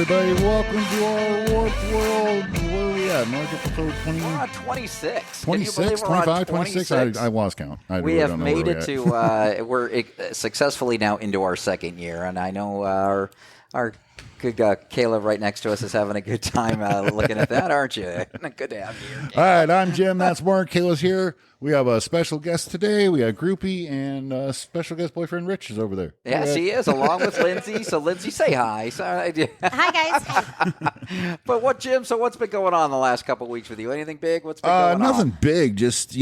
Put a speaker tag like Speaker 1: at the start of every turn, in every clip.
Speaker 1: everybody. Welcome to our Warped World. Where are we at? Mark, episode 20?
Speaker 2: We're on 26.
Speaker 1: 26, 25, 26? I lost count.
Speaker 2: We have made it to, we're successfully now into our second year, and I know our good Caleb right next to us is having a good time looking at that, aren't you? Good to have you here, Caleb.
Speaker 1: All right, I'm Jim. That's Mark. Caleb's here. We have a special guest today. We got Groupie and special guest boyfriend Rich is over there.
Speaker 2: Yes, he is, along with Lindsay. So, Lindsay, say hi.
Speaker 3: Hi, guys.
Speaker 2: But what, Jim? So, what's been going on the last couple of weeks with you? Anything big? What's been going on?
Speaker 1: Nothing big. Just, I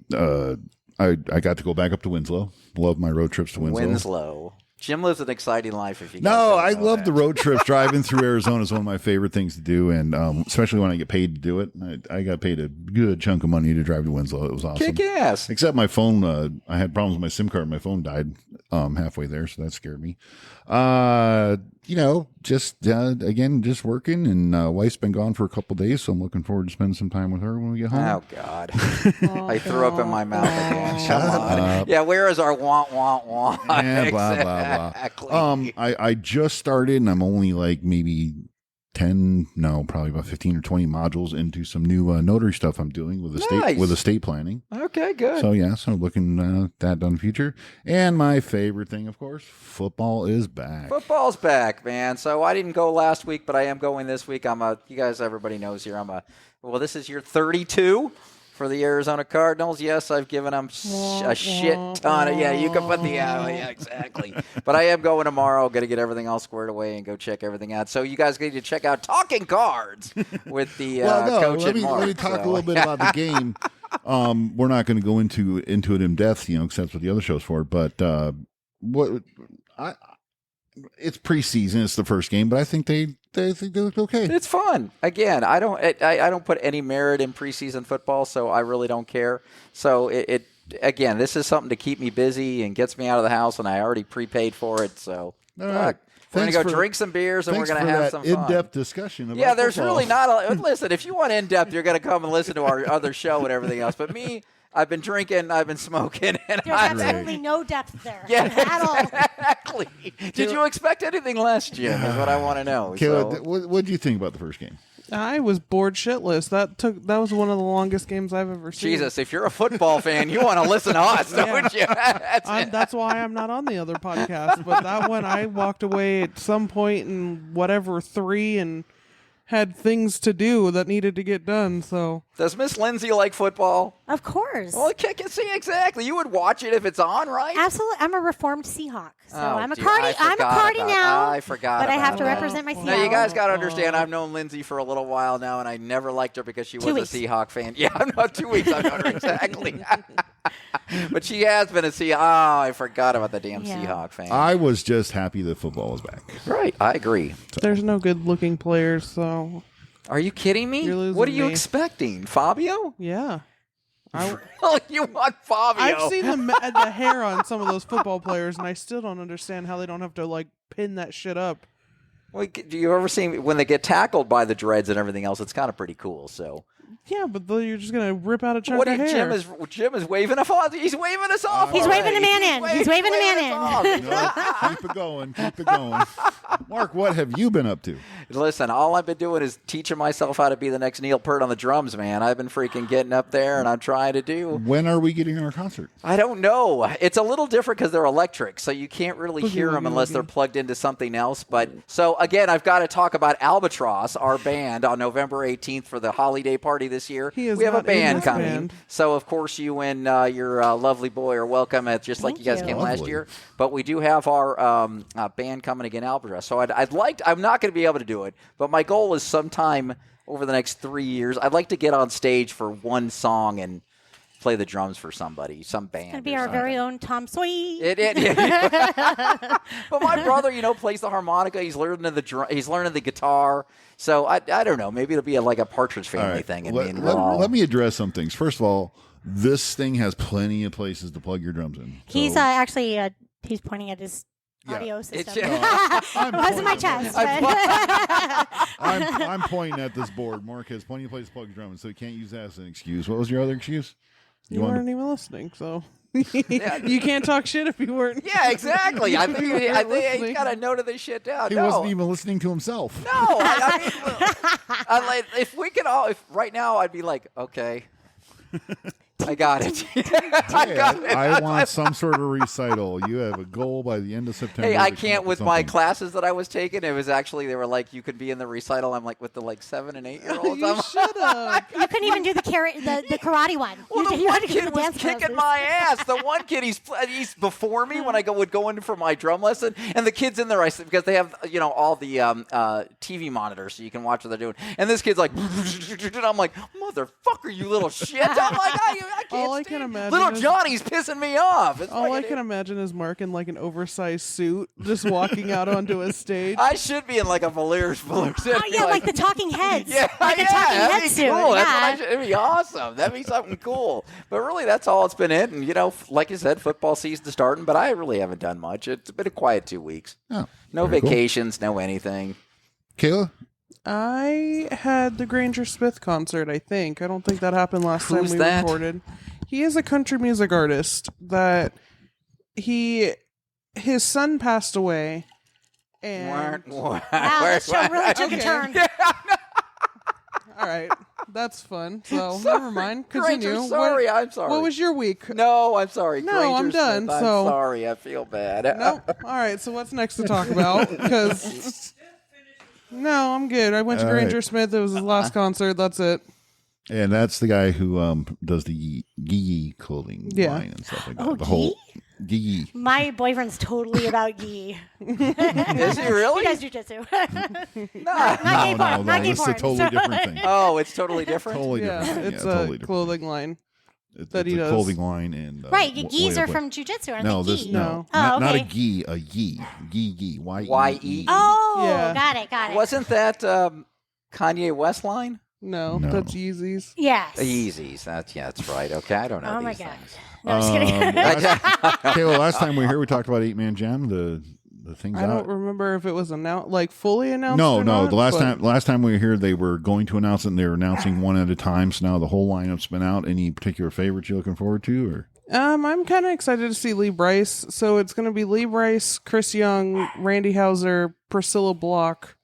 Speaker 1: got to go back up to Winslow. Love my road trips to Winslow.
Speaker 2: Jim lives an exciting life. If you
Speaker 1: I love the road trips. Driving through Arizona is one of my favorite things to do, and especially when I get paid to do it. I got paid a good chunk of money to drive to Winslow. It was awesome.
Speaker 2: Kick ass.
Speaker 1: Except my phone. I had problems with my SIM card. My phone died halfway there, so that scared me. Just working, and wife's been gone for a couple days, so I'm looking forward to spending some time with her when we get home.
Speaker 2: Oh God! I threw up in my mouth again.
Speaker 1: Shut up.
Speaker 2: Yeah, where is our want?
Speaker 1: Yeah, blah
Speaker 2: exactly.
Speaker 1: blah blah. I just started, and I'm only like maybe probably about 15 or 20 modules into some new notary stuff I'm doing with estate planning.
Speaker 2: Okay, good.
Speaker 1: So I'm looking at that done in the future. And my favorite thing, of course, football is back.
Speaker 2: Football's back, man. So I didn't go last week, but I am going this week. Everybody knows here, this is year 32 for the Arizona Cardinals. Yes, I've given them a shit ton of, you can put exactly. But I am going tomorrow. Going to get everything all squared away and go check everything out. So you guys need to check out Talking Cards with the coach and Mark.
Speaker 1: Let me talk a little bit about the game. We're not going to go into it in depth, because that's what the other show's for. But it's preseason. It's the first game, but I think they look okay.
Speaker 2: It's fun. Again, I don't put any merit in preseason football, so I really don't care. So again, this is something to keep me busy and gets me out of the house, and I already prepaid for it. So we're going to go drink some beers, and we're going to have some fun.
Speaker 1: In-depth discussion about
Speaker 2: there's
Speaker 1: football.
Speaker 2: really not listen, if you want in-depth, you're going to come and listen to our other show and everything else. But me, I've been drinking, I've been smoking. And
Speaker 3: there's absolutely no depth there
Speaker 2: at
Speaker 3: all.
Speaker 2: Exactly. Did you expect anything less, Jim, is what I want to know.
Speaker 1: Caleb, what did you think about the first game?
Speaker 4: I was bored shitless. That was one of the longest games I've ever seen.
Speaker 2: Jesus, if you're a football fan, you want to listen to us, don't you?
Speaker 4: That's why I'm not on the other podcast. But that one, I walked away at some point in 3 and had things to do that needed to get done. So
Speaker 2: does Miss Lindsay like football?
Speaker 3: Of course.
Speaker 2: Well, I can't see exactly. You would watch it if it's on, right?
Speaker 3: Absolutely. I'm a reformed Seahawk, so I'm a
Speaker 2: Cardi.
Speaker 3: I'm a Cardi now.
Speaker 2: I forgot.
Speaker 3: But I have to represent my Seahawks.
Speaker 2: Now you guys got to understand. I've known Lindsay for a little while now, and I never liked her because she was a Seahawk fan. Yeah, I'm not 2 weeks. I've known her exactly. But she has been a Seahawk. Oh, I forgot about the damn Seahawk fan.
Speaker 1: I was just happy that football was back.
Speaker 2: Right, I agree.
Speaker 4: So. There's no good-looking players, so.
Speaker 2: Are you kidding me? What are you expecting, Fabio?
Speaker 4: Yeah.
Speaker 2: You want Fabio?
Speaker 4: I've seen the hair on some of those football players, and I still don't understand how they don't have to pin that shit up.
Speaker 2: Well, do you ever see when they get tackled by the dreads and everything else? It's kind of pretty cool. So.
Speaker 4: Yeah, but you're just gonna rip out a chunk of hair.
Speaker 2: Jim is waving us off. He's waving us off.
Speaker 3: He's waving the man in. He's waving the man in.
Speaker 1: Keep it going. Keep it going. Mark, what have you been up to?
Speaker 2: Listen, all I've been doing is teaching myself how to be the next Neil Peart on the drums, man. I've been freaking getting up there, and I'm trying to do.
Speaker 1: When are we getting our concert?
Speaker 2: I don't know. It's a little different because they're electric, so you can't really hear them unless they're plugged into something else. But so again, I've got to talk about Albatross, our band, on November 18th for the holiday party this year. We have a band coming. So, of course, you and your lovely boy are welcome, just like you guys came last year. But we do have our band coming again, Albatross. So I'm not going to be able to do it, but my goal is sometime over the next 3 years, I'd like to get on stage for one song and play the drums for somebody, some band. It's
Speaker 3: going to be our very own Tom Sawyer.
Speaker 2: But my brother, plays the harmonica. He's learning the guitar. So I don't know. Maybe it'll be like a Partridge Family thing. And
Speaker 1: let me address some things. First of all, this thing has plenty of places to plug your drums in. So.
Speaker 3: He's actually he's pointing at his audio system. It wasn't my chest.
Speaker 1: I'm pointing at this board. Mark has plenty of places to plug your drums in, so he can't use that as an excuse. What was your other excuse?
Speaker 4: You weren't even listening, so. You can't talk shit if you weren't.
Speaker 2: Yeah, exactly. I think he got a note of this shit down.
Speaker 1: He wasn't even listening to himself.
Speaker 2: No, if we could all, if right now I'd be like, okay, I got it.
Speaker 1: I want some sort of recital. You have a goal by the end of September.
Speaker 2: Hey, I can't with my classes that I was taking. It was actually, they were like, you could be in the recital. I'm like, with the 7 and 8 year olds.
Speaker 4: You should have.
Speaker 3: You couldn't even do the karate one.
Speaker 2: Well, the one kid was kicking my ass. The one kid, he's before me when I would go in for my drum lesson, and the kid's in there because they have all the TV monitors so you can watch what they're doing. And this kid's like, and I'm like, motherfucker, you little shit. I'm like, I can't
Speaker 4: All I can imagine
Speaker 2: Little Johnny's pissing me off.
Speaker 4: All I can imagine is Mark in an oversized suit, just walking out onto a stage.
Speaker 2: I should be in a velour suit.
Speaker 3: Oh yeah, like the Talking Heads.
Speaker 2: Yeah,
Speaker 3: like a Talking Head suit.
Speaker 2: Cool.
Speaker 3: Yeah.
Speaker 2: It'd be awesome. That'd be something cool. But really, that's all it's been in. And like you said, football season's starting. But I really haven't done much. It's been a quiet 2 weeks.
Speaker 1: Oh,
Speaker 2: no vacations, no anything.
Speaker 1: Kayla?
Speaker 4: I had the Granger Smith concert, I think. I don't think that happened last time we recorded. He is a country music artist that his son passed away. And
Speaker 3: wow, this show really took a turn.
Speaker 2: Yeah,
Speaker 4: all right. That's fun. So never mind. Continue.
Speaker 2: Granger, sorry, I'm sorry.
Speaker 4: What was your week?
Speaker 2: No, I'm sorry.
Speaker 4: No,
Speaker 2: Granger
Speaker 4: I'm done.
Speaker 2: Smith, I'm sorry. I feel bad.
Speaker 4: No. All right. So what's next to talk about? Because no, I'm good. I went to Granger Smith. It was his last concert. That's it.
Speaker 1: And that's the guy who does the Gee clothing line and stuff like that.
Speaker 3: Oh,
Speaker 1: the whole Gee.
Speaker 3: My boyfriend's totally about Gee.
Speaker 2: Is he really?
Speaker 3: He does jujitsu.
Speaker 1: No, this is a totally different thing.
Speaker 2: Oh, it's totally different?
Speaker 1: Totally different.
Speaker 4: It's a clothing line. That he does.
Speaker 1: Clothing line and
Speaker 3: right, gees are from jujitsu, aren't they?
Speaker 1: No,
Speaker 3: oh, okay.
Speaker 1: Not a gi, a yee, gee,
Speaker 2: Y-E.
Speaker 3: Oh,
Speaker 4: yeah.
Speaker 3: Got it.
Speaker 2: Wasn't that Kanye West line?
Speaker 4: No, that's Yeezys.
Speaker 3: Yes.
Speaker 2: Yeezys. That's right. Okay, I don't know.
Speaker 3: Oh
Speaker 2: these
Speaker 3: my god.
Speaker 2: things.
Speaker 3: No, I'm just kidding.
Speaker 1: Okay, well, last time we were here, we talked about 8-Man Jam. The things.
Speaker 4: I don't remember if it was fully announced.
Speaker 1: No.
Speaker 4: Not,
Speaker 1: the last time we were here, they were going to announce it, and they were announcing one at a time. So now the whole lineup's been out. Any particular favorites you're looking forward to, or?
Speaker 4: I'm kind of excited to see Lee Brice. So it's going to be Lee Brice, Chris Young, Randy Houser, Priscilla Block,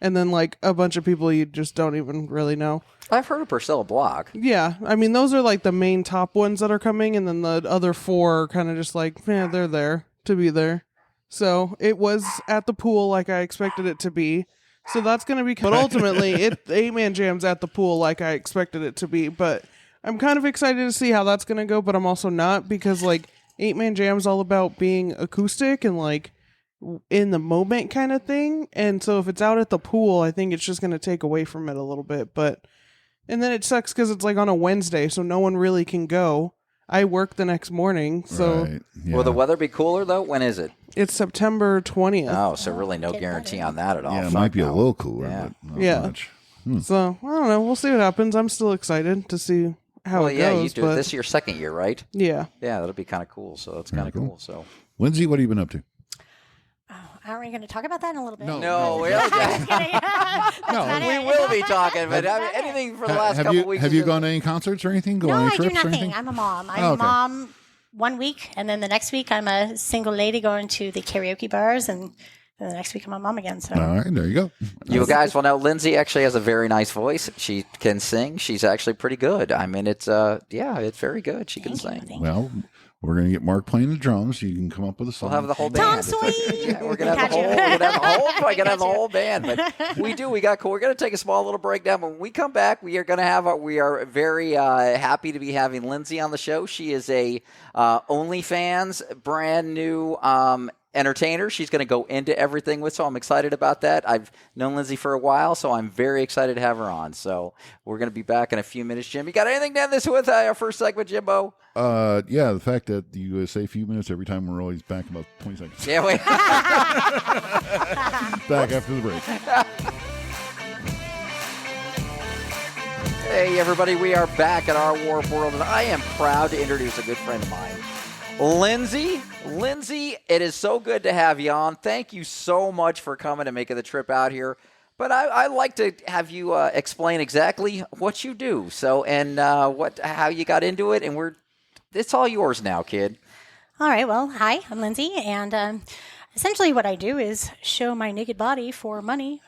Speaker 4: and then a bunch of people you just don't even really know.
Speaker 2: I've heard of Priscilla Block.
Speaker 4: Yeah, I mean those are the main top ones that are coming, and then the other 4 are kind of just they're there to be there. So it was at the pool like I expected it to be. So that's going to be, but ultimately 8-Man Jam's at the pool like I expected it to be. But I'm kind of excited to see how that's going to go, but I'm also not, because 8-Man Jam's all about being acoustic and in the moment kind of thing. And so if it's out at the pool, I think it's just going to take away from it a little bit. And then it sucks because it's on a Wednesday, so no one really can go. I work the next morning, so...
Speaker 1: Right. Yeah.
Speaker 2: Will the weather be cooler, though? When is it?
Speaker 4: It's September 20th.
Speaker 2: Oh, so really no guarantee on that at all.
Speaker 1: Yeah, it might be a little cooler, but not much.
Speaker 4: So, I don't know. We'll see what happens. I'm still excited to see how it goes.
Speaker 2: You do. This is your second year, right?
Speaker 4: Yeah.
Speaker 2: Yeah, that'll be kind of cool. So that's kind of cool. So,
Speaker 1: Lindsay, what have you been up to?
Speaker 3: Aren't we going to talk about that in a little bit?
Speaker 2: No, we will be talking, but anything for the last couple of weeks.
Speaker 1: Have you gone to any concerts or anything?
Speaker 3: No, I do nothing. I'm a mom. I'm a mom 1 week, and then the next week I'm a single lady going to the karaoke bars, and then the next week I'm a mom again. So.
Speaker 1: All right, there you go.
Speaker 2: You guys will know Lindsay actually has a very nice voice. She can sing. She's actually pretty good. I mean, it's very good. She can sing.
Speaker 1: Well, we're going to get Mark playing the drums. So you can come up with a song.
Speaker 2: We'll have the whole band.
Speaker 3: Tom Sweet.
Speaker 2: We're going to have the whole band. But we got cool. We're going to take a small little break down. When we come back, we are very happy to be having Lindsay on the show. She is a OnlyFans brand new entertainer. She's going to go into everything with, so I'm excited about that. I've known Lindsay for a while, so I'm very excited to have her on. So we're going to be back in a few minutes. Jim, you got anything to end this with our first segment, Jimbo?
Speaker 1: Yeah, the fact that you say a few minutes every time, we're always back about 20 seconds.
Speaker 2: Yeah, wait.
Speaker 1: Back after the break.
Speaker 2: Hey, everybody, we are back at our Warp World, and I am proud to introduce a good friend of mine, Lindsay. Lindsay, it is so good to have you on. Thank you so much for coming and making the trip out here. But I'd like to have you explain exactly what you do, and how you got into it, and it's all yours now, kid.
Speaker 3: All right. Well, hi, I'm Lindsay, and essentially what I do is show my naked body for money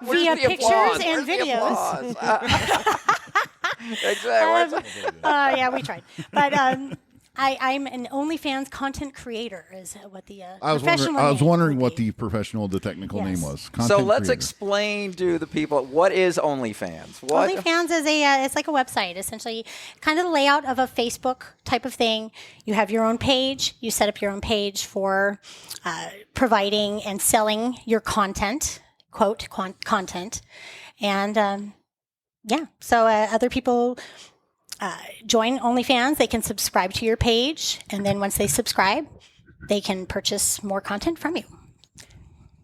Speaker 3: via pictures and videos.
Speaker 2: Exactly.
Speaker 3: Yeah, we tried. But I'm an OnlyFans content creator is what the professional
Speaker 1: I was
Speaker 3: name
Speaker 1: wondering
Speaker 3: would
Speaker 1: what
Speaker 3: be.
Speaker 1: the professional, the technical name was.
Speaker 2: So let's
Speaker 1: creator.
Speaker 2: explain to the people, what is OnlyFans? What?
Speaker 3: OnlyFans is it's like a website, essentially kind of the layout of a Facebook type of thing. You have your own page. You set up your own page for providing and selling your content, quote, content. And so other people join OnlyFans. They can subscribe to your page, and then once they subscribe, they can purchase more content from you.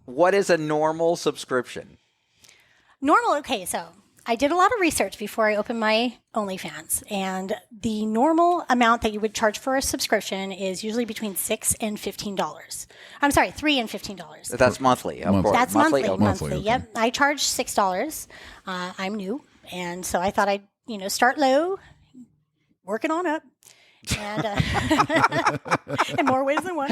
Speaker 2: What is a normal subscription?
Speaker 3: Okay, so I did a lot of research before I opened my OnlyFans, and the normal amount that you would charge for a subscription is usually between $6 and $15. I'm sorry, $3 and $15.
Speaker 2: That's monthly, of course.
Speaker 3: That's monthly.
Speaker 2: Okay.
Speaker 3: Monthly.
Speaker 1: Okay.
Speaker 3: Yep. I charge $6. I'm new, and so I thought I'd start low, work it on up. And in more ways than one.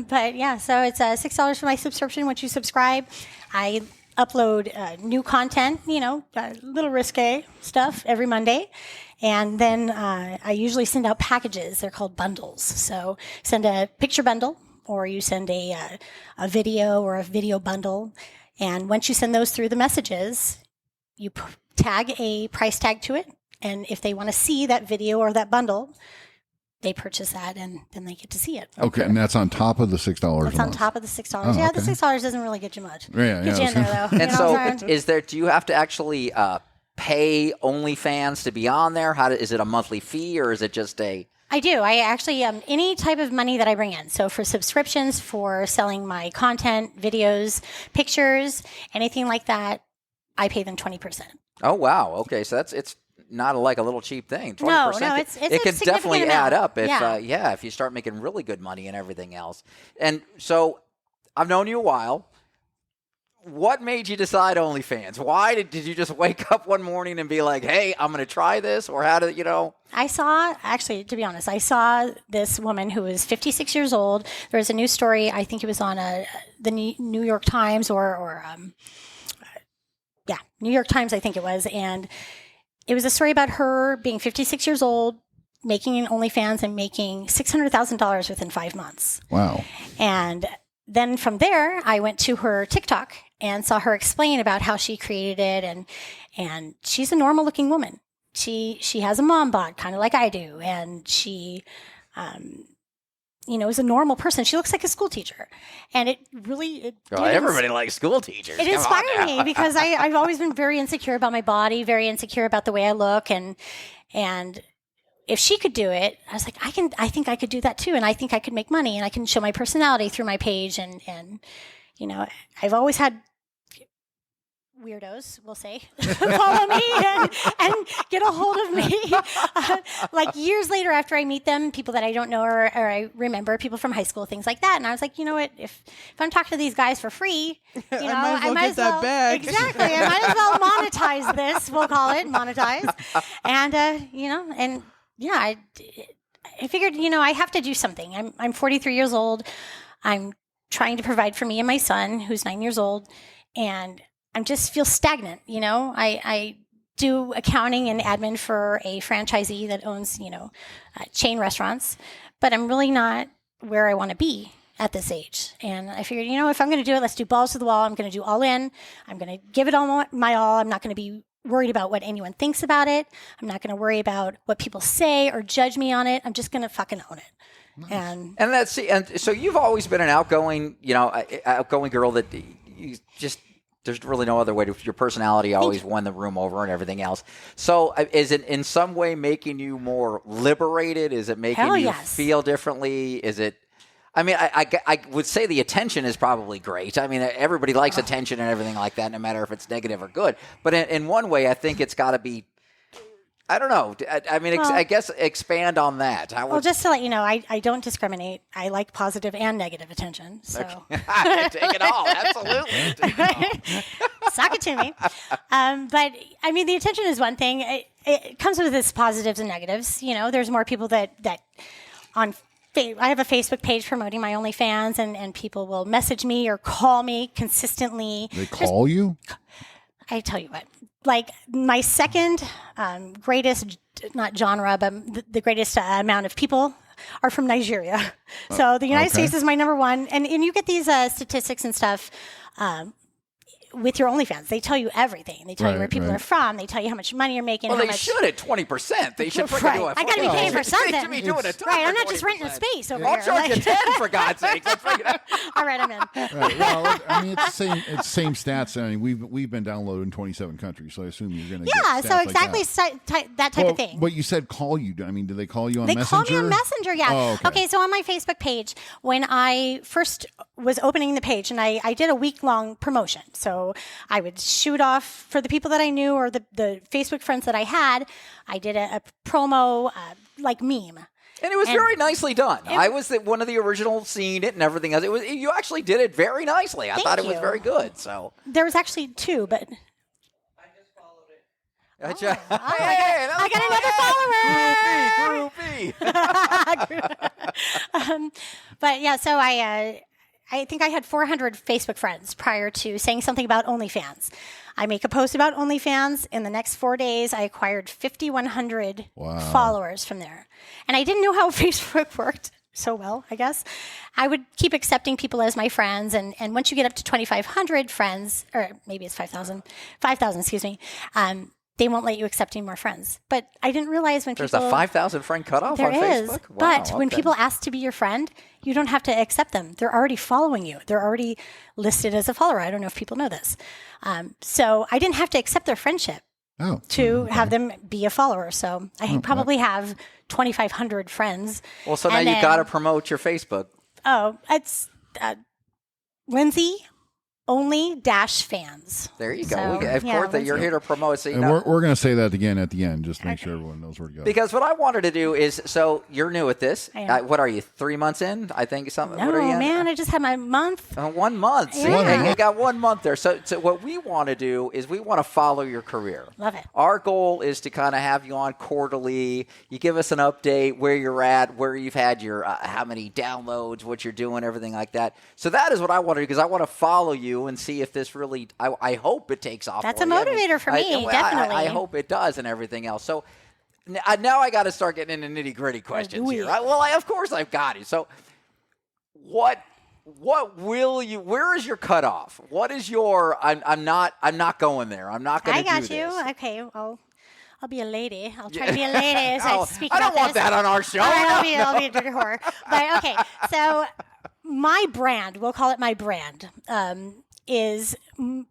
Speaker 3: But yeah, so it's $6 for my subscription. Once you subscribe, I upload new content, a little risque stuff every Monday. And then I usually send out packages. They're called bundles. So send a picture bundle, or you send a video or a video bundle. And once you send those through the messages, you tag a price tag to it. And if they want to see that video or that bundle, they purchase that, and then they get to see it.
Speaker 1: Okay, and that's on top of the $6.
Speaker 3: That's on top of the $6. Oh, yeah, okay. The $6 doesn't really get you much.
Speaker 1: Yeah,
Speaker 3: get you in there, though.
Speaker 2: And so, do you have to actually pay OnlyFans to be on there? Is it a monthly fee, or is it just a...
Speaker 3: I do. I actually, any type of money that I bring in. So for subscriptions, for selling my content, videos, pictures, anything like that, I pay them 20%.
Speaker 2: Oh, wow. Okay, so it's not a little cheap thing. 20%.
Speaker 3: No, it's
Speaker 2: it can definitely
Speaker 3: amount.
Speaker 2: add up if you start making really good money and everything else. And so I've known you a while. What made you decide OnlyFans? Why did you just wake up one morning and be like, "Hey, I'm going to try this"? Or how did
Speaker 3: I saw, actually, to be honest, I saw this woman who was 56 years old. There was a news story. I think it was on the New York Times or New York Times, I think it was, and it was a story about her being 56 years old, making an OnlyFans and making $600,000 within 5 months.
Speaker 1: Wow.
Speaker 3: And then from there, I went to her TikTok and saw her explain about how she created it. And she's a normal looking woman. She has a mom bod, kind of like I do. And she, is a normal person. She looks like a school teacher. And
Speaker 2: everybody likes school teachers.
Speaker 3: It inspired me because I've always been very insecure about my body, very insecure about the way I look. And if she could do it, I was like, I think I could do that too. And I think I could make money, and I can show my personality through my page. And I've always had weirdos, we'll say, follow me and get a hold of me. Like years later after I meet them, people that I don't know or I remember, people from high school, things like that. And I was like, you know what, if I'm talking to these guys for free,
Speaker 4: I might as well get that bag.
Speaker 3: Exactly. I might as well monetize this. We'll call it monetize. And, I figured, I have to do something. I'm 43 years old. I'm trying to provide for me and my son, who's 9 years old. And I just feel stagnant. I do accounting and admin for a franchisee that owns, chain restaurants, but I'm really not where I want to be at this age. And I figured, if I'm going to do it, let's do balls to the wall. I'm going to do all in. I'm going to give it all my all. I'm not going to be worried about what anyone thinks about it. I'm not going to worry about what people say or judge me on it. I'm just going to fucking own it. Nice.
Speaker 2: And so you've always been an outgoing girl that you just, there's really no other way to, your personality always won the room over and everything else. So is it in some way making you more liberated? Is it making you feel differently? Is it, I would say the attention is probably great. I mean, everybody likes attention and everything like that, no matter if it's negative or good. But in one way, I think it's got to be, I don't know. I guess expand on that.
Speaker 3: Just to let you know, I don't discriminate. I like positive and negative attention. So
Speaker 2: take it all. Absolutely. Take it all.
Speaker 3: Suck it to me. But the attention is one thing. it comes with its positives and negatives. There's more people that on. I have a Facebook page promoting my OnlyFans, and people will message me or call me consistently.
Speaker 1: They call you?
Speaker 3: I tell you what, like my second greatest, not genre, but the greatest amount of people are from Nigeria. So the United States is my number one. And you get these statistics and stuff with your OnlyFans. They tell you everything. They tell you where people are from. They tell you how much money you're making.
Speaker 2: Well, they should at 20%. They should freaking do it.
Speaker 3: I got to be paying for something.
Speaker 2: They should be doing a
Speaker 3: right, I'm not just renting a space over here.
Speaker 2: I'll charge you 10 for God's sake.
Speaker 3: All right, I'm in.
Speaker 1: Right, well, I mean, it's the same stats. I mean, we've been downloaded in 27 countries, so I assume you're going to get
Speaker 3: so exactly
Speaker 1: like
Speaker 3: that type of thing.
Speaker 1: But you said call you. I mean, do they call you on Messenger?
Speaker 3: They call me on Messenger, yeah.
Speaker 1: Oh, okay,
Speaker 3: so on my Facebook page, when I first was opening the page, and I did a week-long promotion. So I would shoot off for the people that I knew or the Facebook friends that I had. I did a promo like meme.
Speaker 2: And it was very nicely done. I was one of the original seeing it and everything else. You actually did it very nicely. I thought it was very good. So
Speaker 3: there was actually 2, but
Speaker 2: I just followed it.
Speaker 3: I got another follower. Groupie. But yeah, so I think I had 400 Facebook friends prior to saying something about OnlyFans. I make a post about OnlyFans. In the next 4 days, I acquired 5,100 followers from there. And I didn't know how Facebook worked so well, I guess. I would keep accepting people as my friends. And once you get up to 2,500 friends, or maybe it's 5,000, excuse me, they won't let you accept any more friends. But I didn't realize when
Speaker 2: There's a 5,000 friend cutoff on Facebook?
Speaker 3: Wow, but when people ask to be your friend, you don't have to accept them. They're already following you. They're already listed as a follower. I don't know if people know this. So I didn't have to accept their friendship to have them be a follower. So I probably have 2,500 friends.
Speaker 2: Well, so now you got to promote your Facebook.
Speaker 3: Oh, it's Lindsay Only-fans.
Speaker 2: There you go. Of course, that you're here to promote. So
Speaker 1: and we're going to say that again at the end, just to make sure everyone knows where to go.
Speaker 2: Because what I wanted to do is, so you're new at this. What are you, 3 months in? I think something.
Speaker 3: No,
Speaker 2: what are you
Speaker 3: man, I just had my month.
Speaker 2: 1 month. See, you got 1 month there. So what we want to do is we want to follow your career.
Speaker 3: Love it.
Speaker 2: Our goal is to kind of have you on quarterly. You give us an update where you're at, where you've had your how many downloads, what you're doing, everything like that. So that is what I want to do, because I want to follow you and see if this really, I hope it takes off.
Speaker 3: That's a motivator for me, definitely.
Speaker 2: I hope it does and everything else. So now I got to start getting into nitty-gritty questions here. Of course I've got it. So what will you, where is your cutoff? What is your, I'm not going there. I'm not going to do this.
Speaker 3: I got you. Okay, well, I'll be a lady. I'll try to be a lady as I speak
Speaker 2: I
Speaker 3: about
Speaker 2: don't want
Speaker 3: this.
Speaker 2: that on our show.
Speaker 3: All right, I'll be a dirty whore. But okay, so my brand, we'll call it my brand, is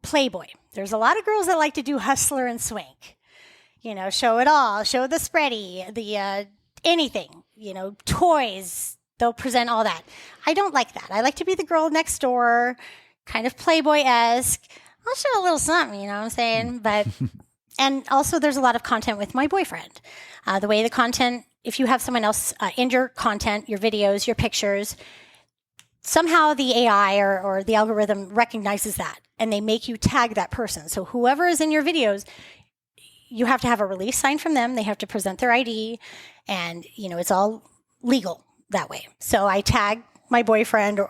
Speaker 3: Playboy. There's a lot of girls that like to do hustler and swank. Show it all, show the spready, the anything, toys. They'll present all that. I don't like that. I like to be the girl next door, kind of Playboy-esque. I'll show a little something, you know what I'm saying? But and also there's a lot of content with my boyfriend. The way the content, if you have someone else in your content, your videos, your pictures, somehow the AI or the algorithm recognizes that, and they make you tag that person. So whoever is in your videos, you have to have a release sign from them. They have to present their ID, and it's all legal that way. So I tag my boyfriend,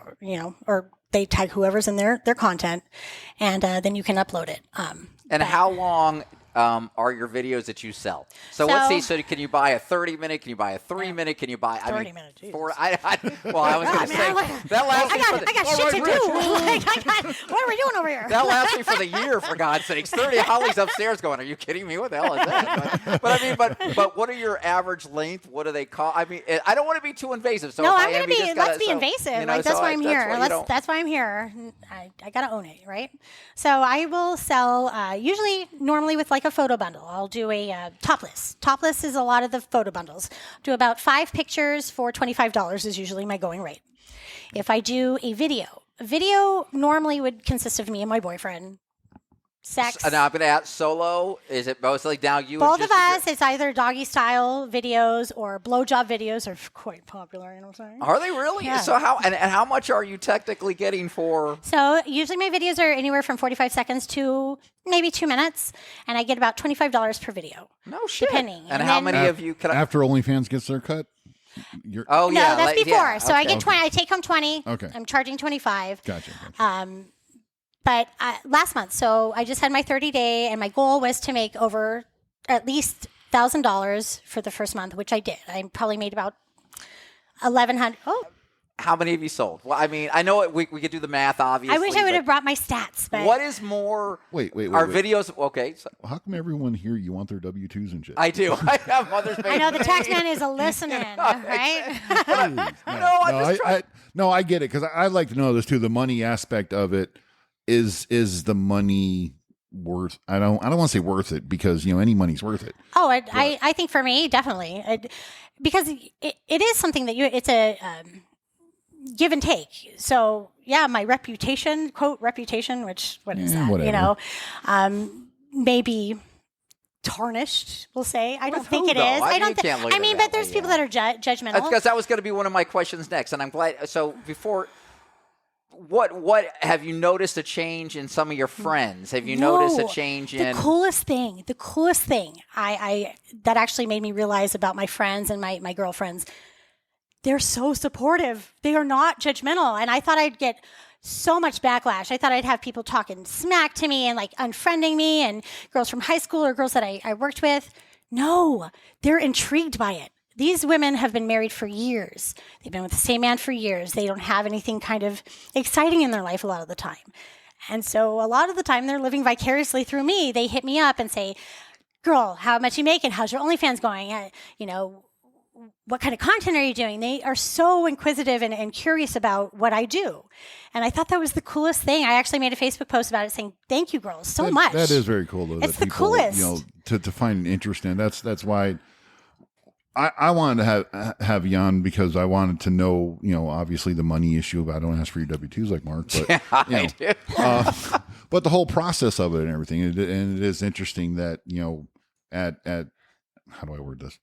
Speaker 3: or they tag whoever's in their content, and then you can upload it.
Speaker 2: And how long are your videos that you sell? So let's see. So can you buy a 30-minute? Can you buy a 3-minute? Can you buy
Speaker 3: 30-minute?
Speaker 2: I was going to say that lasts me for the,
Speaker 3: I got shit to do. What are we doing over here?
Speaker 2: That lasts me for the year, for God's sakes. 30. Holly's upstairs going, "Are you kidding me? What the hell is that?" But what are your average length? What do they call? I mean, I don't want to be too invasive. So
Speaker 3: no, I'm going to be. Let's be invasive. That's why I'm here. That's why I'm here. I got to own it, right? So I will sell normally with like a photo bundle. I'll do a topless. Topless is a lot of the photo bundles. Do about 5 pictures for $25 is usually my going rate. If I do a video normally would consist of me and my boyfriend sex.
Speaker 2: And I'm going to ask solo. Is it mostly now you?
Speaker 3: Both of us. It's either doggy style videos or blowjob videos are quite popular. You know what I'm saying?
Speaker 2: Are they really?
Speaker 3: Yeah.
Speaker 2: So how and how much are you technically getting for?
Speaker 3: So usually my videos are anywhere from 45 seconds to maybe 2 minutes, and I get about $25 per video.
Speaker 2: No shit.
Speaker 3: Depending.
Speaker 2: And how many of you?
Speaker 1: After OnlyFans gets their cut?
Speaker 3: No, that's before.
Speaker 2: Yeah,
Speaker 3: so I get 20. I take home 20.
Speaker 1: Okay.
Speaker 3: I'm charging 25.
Speaker 1: Gotcha.
Speaker 3: But last month, so I just had my 30-day, and my goal was to make over at least $1,000 for the first month, which I did. I probably made about 1,100. Oh.
Speaker 2: How many have you sold? Well, I mean, I know we could do the math, obviously.
Speaker 3: I wish I would have brought my stats. But
Speaker 2: what is more?
Speaker 1: Wait.
Speaker 2: Our videos, okay. So,
Speaker 1: well, how come everyone here, you want their W-2s and shit?
Speaker 2: I do. I have Mother's Day.
Speaker 3: I know the tax man is a listening, right?
Speaker 1: I get it, because I'd like to know this too. The money aspect of it is the money worth? I don't want to say worth it, because any money's worth it.
Speaker 3: Oh, I think for me, definitely, because it is something that it's a give and take. So yeah, my reputation, quote reputation, which what is that?
Speaker 1: Whatever.
Speaker 3: Maybe tarnished. We'll say. I don't think it
Speaker 2: though?
Speaker 3: is.
Speaker 2: I don't. I mean,
Speaker 3: but there's people that are judgmental.
Speaker 2: Because that was going to be one of my questions next, and I'm glad. So before. What have you noticed a change in some of your friends? Have you noticed a change in
Speaker 3: the coolest thing I that actually made me realize about my friends and my girlfriends? They're so supportive. They are not judgmental. And I thought I'd get so much backlash. I thought I'd have people talking smack to me and like unfriending me, and girls from high school or girls that I worked with. No, they're intrigued by it. These women have been married for years. They've been with the same man for years. They don't have anything kind of exciting in their life a lot of the time. And so a lot of the time they're living vicariously through me. They hit me up and say, girl, how much you making? How's your OnlyFans going? What kind of content are you doing? They are so inquisitive and curious about what I do. And I thought that was the coolest thing. I actually made a Facebook post about it saying, thank you, girls, so much.
Speaker 1: That is very cool, though.
Speaker 3: It's the coolest.
Speaker 1: To find an interest in. That's why I wanted to have you on, because I wanted to know, obviously the money issue. But I don't ask for your W-2s like Mark. But,
Speaker 2: I do.
Speaker 1: But the whole process of it and everything. And it is interesting that, at how do I word this?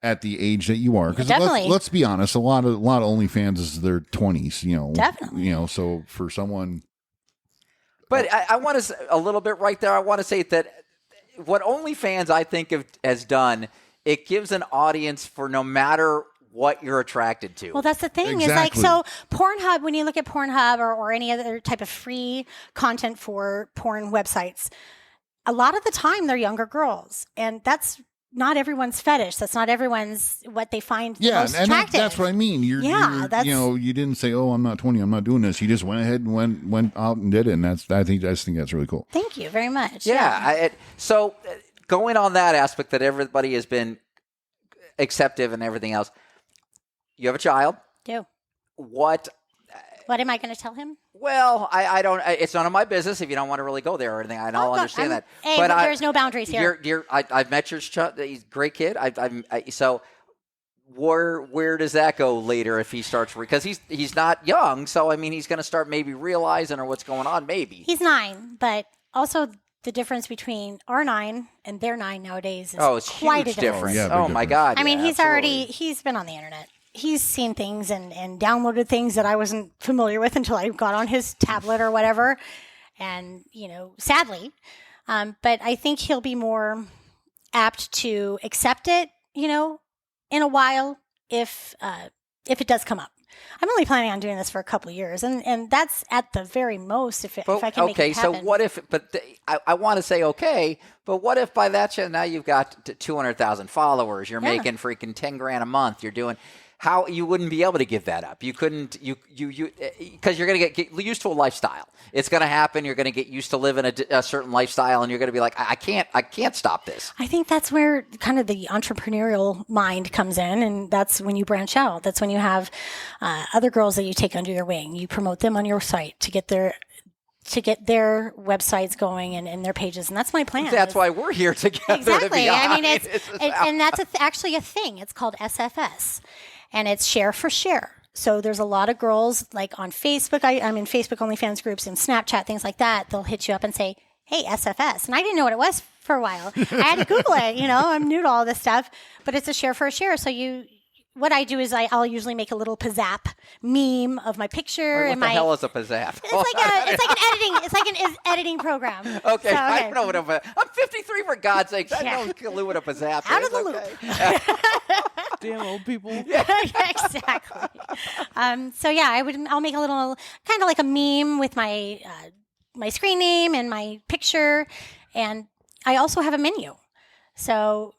Speaker 1: At the age that you are, because let's be honest, a lot of OnlyFans is their 20s,
Speaker 3: Definitely.
Speaker 1: So for someone,
Speaker 2: but I want to a little bit right there. I want to say that what OnlyFans I think has done, it gives an audience for no matter what you're attracted to.
Speaker 3: Well, that's the thing.
Speaker 1: Exactly.
Speaker 3: Is like, so Pornhub, when you look at Pornhub or any other type of free content for porn websites, a lot of the time they're younger girls, and that's not everyone's fetish. That's not everyone's what they find most attractive.
Speaker 1: That's what I mean. You didn't say, "Oh, I'm not 20. I'm not doing this." You just went ahead and went out and did it, and I just think that's really cool.
Speaker 3: Thank you very much.
Speaker 2: Yeah. So going on that aspect that everybody has been acceptive and everything else, you have a child.
Speaker 3: Do.
Speaker 2: What
Speaker 3: am I going to tell him?
Speaker 2: Well, I don't. It's none of my business if you don't want to really go there or anything. I'll understand that.
Speaker 3: Hey, but there's no boundaries here.
Speaker 2: I've met your child. He's a great kid. So where does that go later if he starts? Because he's not young. So I mean, he's going to start maybe realizing or what's going on. Maybe
Speaker 3: he's 9, but also the difference between our 9 and their 9 nowadays is
Speaker 2: it's
Speaker 3: quite
Speaker 2: huge
Speaker 3: a difference.
Speaker 2: Yeah, oh my God!
Speaker 3: I mean, he's been on the internet. He's seen things and downloaded things that I wasn't familiar with until I got on his tablet or whatever. And, sadly, but I think he'll be more apt to accept it, in a while if it does come up. I'm only planning on doing this for a couple of years, and that's at the very most if I can make it happen.
Speaker 2: So what if? But I want to say okay, but what if by that time now you've got 200,000 followers, you're making freaking $10,000 a month, you're doing. How you wouldn't be able to give that up? You couldn't. You because you're going to get used to a lifestyle. It's going to happen. You're going to get used to living a certain lifestyle, and you're going to be like, I can't stop this.
Speaker 3: I think that's where kind of the entrepreneurial mind comes in, and that's when you branch out. That's when you have other girls that you take under your wing. You promote them on your site to get their websites going and their pages, and that's my plan.
Speaker 2: That's why we're here together.
Speaker 3: Exactly.
Speaker 2: To be honest.
Speaker 3: And that's actually a thing. It's called SFS. And it's share for share. So there's a lot of girls like on Facebook. I'm in Facebook OnlyFans groups and Snapchat, things like that. They'll hit you up and say, hey, SFS. And I didn't know what it was for a while. I had to Google it, I'm new to all this stuff, but it's a share for a share. So what I do is I'll usually make a little pizzap meme of my picture.
Speaker 2: What the hell is a pizzap?
Speaker 3: It's like an editing program.
Speaker 2: Okay, I don't know what I'm 53 for God's sake. I don't know what a pizzap is.
Speaker 3: Out of the loop.
Speaker 4: Damn old people.
Speaker 3: Yeah, exactly. I'll make a little kind of like a meme with my my screen name and my picture, and I also have a menu. So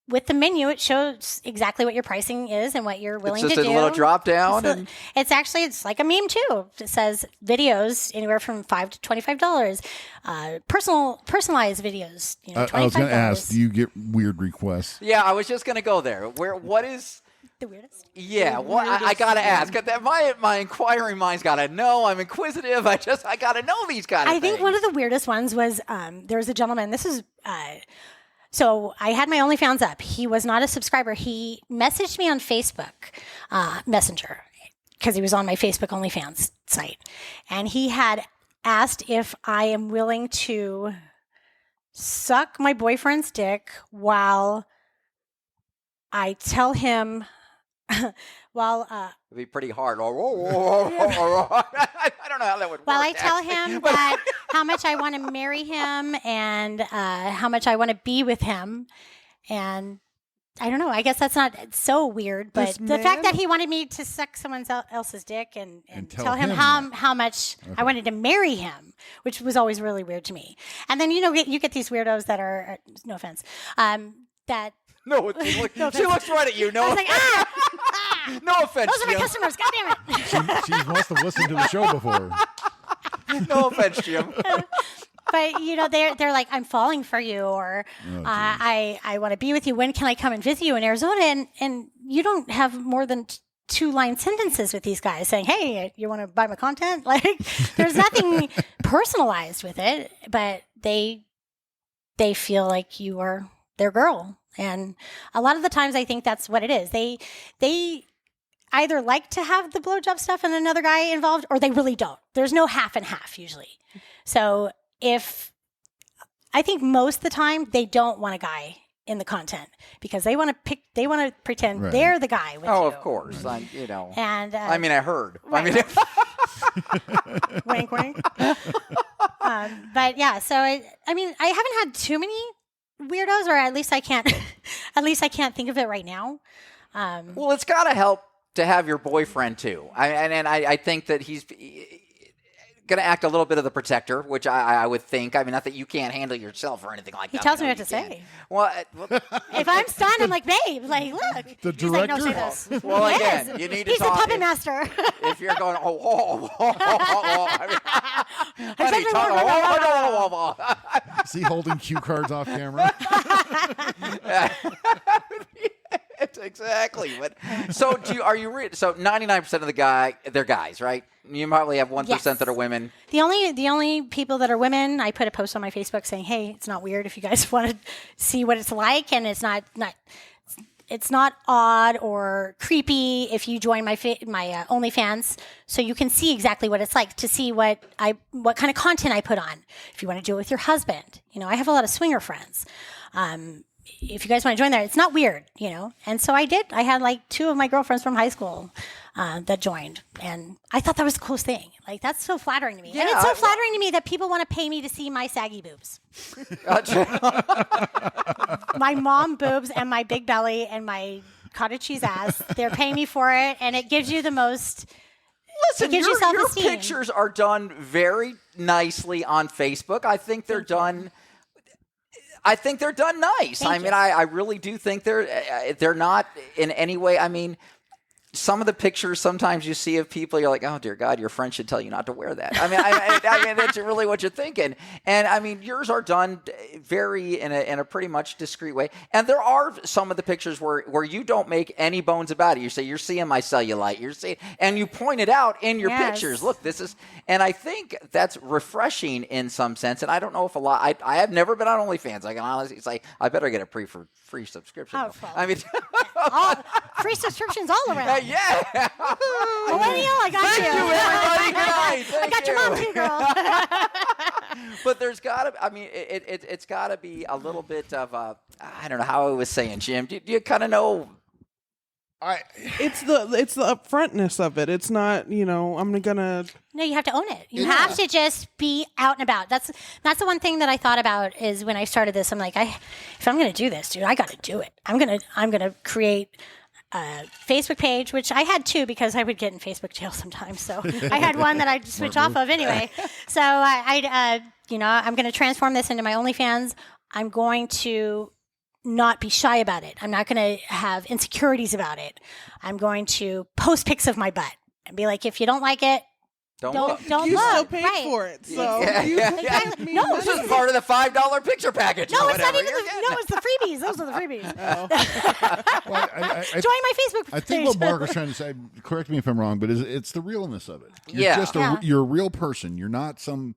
Speaker 3: with the menu, it shows exactly what your pricing is and what you're willing to do.
Speaker 2: It's just a little drop down.
Speaker 3: It's like a meme too. It says videos anywhere from $5 to $25. Personalized videos, $25.
Speaker 1: I was going to ask, do you get weird requests?
Speaker 2: Yeah, I was just going to go there. What is
Speaker 3: the weirdest?
Speaker 2: Yeah, I got to ask. My inquiring mind's got to know. I'm inquisitive. I got to know these kind of things.
Speaker 3: I think one of the weirdest ones was there was a gentleman. This is. So I had my OnlyFans up. He was not a subscriber. He messaged me on Facebook Messenger because he was on my Facebook OnlyFans site. And he had asked if I am willing to suck my boyfriend's dick while I tell him
Speaker 2: it'd be pretty hard. I don't know how that would work.
Speaker 3: Well, I tell him that how much I want to marry him and how much I want to be with him. And I don't know. I guess that's not so weird, but the fact that he wanted me to suck someone else's dick and tell him how much I wanted to marry him, which was always really weird to me. And then, you get these weirdos that are, no offense, that...
Speaker 2: No, she looks right at you. No,
Speaker 3: I was like,
Speaker 2: no offense.
Speaker 3: Those are my customers. God damn it.
Speaker 1: She must have listened to the show before.
Speaker 2: No offense, Jim.
Speaker 3: But they're like, I'm falling for you, or I want to be with you. When can I come and visit you in Arizona? And you don't have more than 2-line sentences with these guys saying, hey, you want to buy my content? Like, there's nothing personalized with it, but they feel like you are their girl. And a lot of the times I think that's what it is. They either like to have the blowjob stuff and another guy involved, or they really don't. There's no half and half usually. So I think most of the time they don't want a guy in the content because they want to pretend they're the guy with you.
Speaker 2: Oh, of course.
Speaker 3: And
Speaker 2: I heard.
Speaker 3: Right. Wink, wink. But yeah, so I haven't had too many weirdos, or at least I can't think of it right now.
Speaker 2: Well, it's got to help to have your boyfriend too. I think that he's going to act a little bit of the protector, which I would think. Not that you can't handle yourself or anything like that.
Speaker 3: He tells me what to say.
Speaker 2: Well,
Speaker 3: if I'm stunned, I'm like, babe, look.
Speaker 1: The director.
Speaker 3: He's like, no, say this.
Speaker 2: Well, again, you need to talk.
Speaker 3: He's a puppet master.
Speaker 2: If you're going,
Speaker 1: Is he holding cue cards off camera?
Speaker 2: Exactly. But so are you? So 99% of they're guys, right? You probably have 1% that are women.
Speaker 3: The only people that are women, I put a post on my Facebook saying, "Hey, it's not weird if you guys want to see what it's like, and it's not odd or creepy if you join my OnlyFans, so you can see exactly what it's like to see what kind of content I put on. If you want to do it with your husband, I have a lot of swinger friends. If you guys want to join there, it's not weird, And so I did. I had like 2 of my girlfriends from high school that joined, and I thought that was the coolest thing. Like, that's so flattering to me. Yeah, and it's so flattering to me that people want to pay me to see my saggy boobs. My mom boobs and my big belly and my cottage cheese ass. They're paying me for it, and it gives you the most.
Speaker 2: Listen, your pictures are done very nicely on Facebook. I think they're done. I think they're done nice. I really do think they're not in any way. Some of the pictures sometimes you see of people, you're like, oh dear God, your friend should tell you not to wear that. That's really what you're thinking. And yours are done very in a pretty much discreet way. And there are some of the pictures where you don't make any bones about it. You say, you're seeing my cellulite. And you point it out in your pictures. Look, this is, and I think that's refreshing in some sense. And I don't know if a lot, I have never been on OnlyFans. I can honestly say, I better get a free subscription.
Speaker 3: Oh, free subscriptions all around.
Speaker 2: Yeah.
Speaker 3: Millennial, I got you.
Speaker 2: Thank you, everybody. Good night.
Speaker 3: I got your mom too, girl.
Speaker 2: But there's got to, I mean, it's got to be a little bit of a, I don't know how I was saying, Jim. Do you kind of know?
Speaker 4: It's the upfrontness of it. It's not, I'm gonna.
Speaker 3: No, you have to own it. You have to just be out and about. That's the one thing that I thought about is when I started this. I'm like, if I'm gonna do this, dude, I got to do it. I'm gonna create a Facebook page, which I had two because I would get in Facebook jail sometimes. So I had one that I'd switch off of anyway. So I'm gonna transform this into my OnlyFans. I'm going to not be shy about it. I'm not going to have insecurities about it. I'm going to post pics of my butt and be like, if you don't like it, don't look.
Speaker 4: You still paid for it, so
Speaker 3: exactly. No,
Speaker 2: this is part of the $5 picture package.
Speaker 3: No,
Speaker 2: it's
Speaker 3: not even. It's the freebies. Those are the freebies.
Speaker 1: Well,
Speaker 3: join my Facebook page.
Speaker 1: I think what Mark was trying to say. Correct me if I'm wrong, but it's the realness of it. You're a real person. You're not some.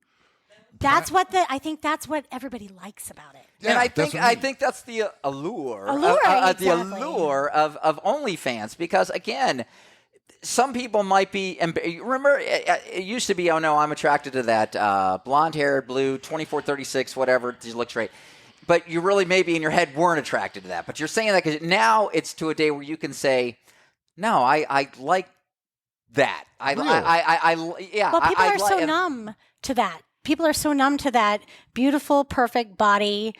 Speaker 3: I think that's what everybody likes about it.
Speaker 2: Yeah, and I think that's the allure
Speaker 3: exactly.
Speaker 2: the allure of OnlyFans, because again, some people might be. Remember, it used to be, oh no, I'm attracted to that blonde hair, blue, 24-36, whatever. She looks great. But you really maybe in your head weren't attracted to that. But you're saying that because now it's to a day where you can say, no, I like that.
Speaker 3: Well, people are so numb to that. People are so numb to that beautiful, perfect body,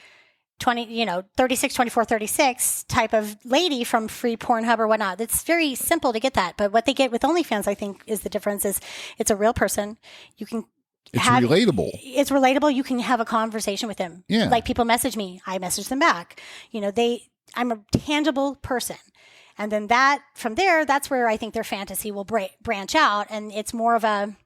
Speaker 3: 36, 24, 36 type of lady from free Pornhub or whatnot. It's very simple to get that. But what they get with OnlyFans, I think, is the difference is it's a real person. You can
Speaker 1: relatable.
Speaker 3: It's relatable. You can have a conversation with them.
Speaker 1: Yeah.
Speaker 3: Like people message me, I message them back. I'm a tangible person. And then from there, that's where I think their fantasy will branch out. And it's more of a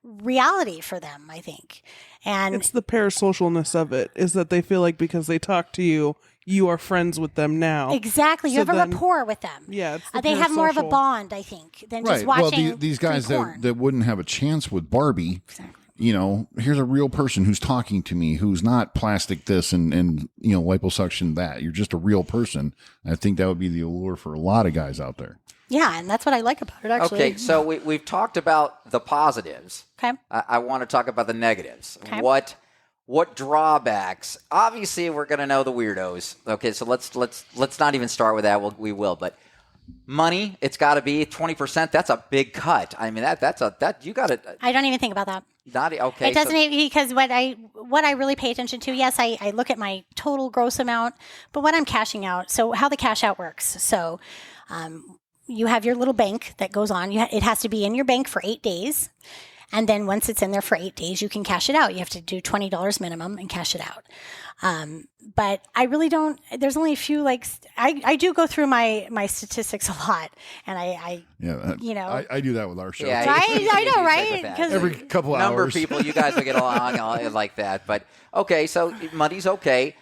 Speaker 3: reality for them, I think. And
Speaker 4: it's the parasocialness of it, is that they feel like because they talk to you, you are friends with them now.
Speaker 3: Exactly. You have a rapport with them.
Speaker 4: Yeah.
Speaker 3: They have more of a bond, I think, than just watching.
Speaker 1: Well, these guys that wouldn't have a chance with Barbie.
Speaker 3: Exactly.
Speaker 1: Here's a real person who's talking to me, who's not plastic this and liposuction that. You're just a real person. I think that would be the allure for a lot of guys out there.
Speaker 3: Yeah, and that's what I like about it, actually.
Speaker 2: Okay, so we've talked about the positives.
Speaker 3: Okay.
Speaker 2: I want to talk about the negatives.
Speaker 3: Okay.
Speaker 2: What drawbacks? Obviously, we're going to know the weirdos. Okay, so let's not even start with that. We will, but money, it's got to be 20%. That's a big cut. I mean, that you got to.
Speaker 3: I don't even think about that.
Speaker 2: Okay.
Speaker 3: It doesn't because what I really pay attention to, yes, I look at my total gross amount, but what I'm cashing out. So how the cash out works. So, you have your little bank that goes on. It has to be in your bank for 8 days. And then once it's in there for 8 days, you can cash it out. You have to do $20 minimum and cash it out. But I really don't, there's only a few, I do go through my statistics a lot. And I
Speaker 1: do that with our show.
Speaker 2: Yeah,
Speaker 3: I know, right?
Speaker 1: Every couple
Speaker 2: number
Speaker 1: hours.
Speaker 2: of people, you guys will get along like that. But okay, so money's okay.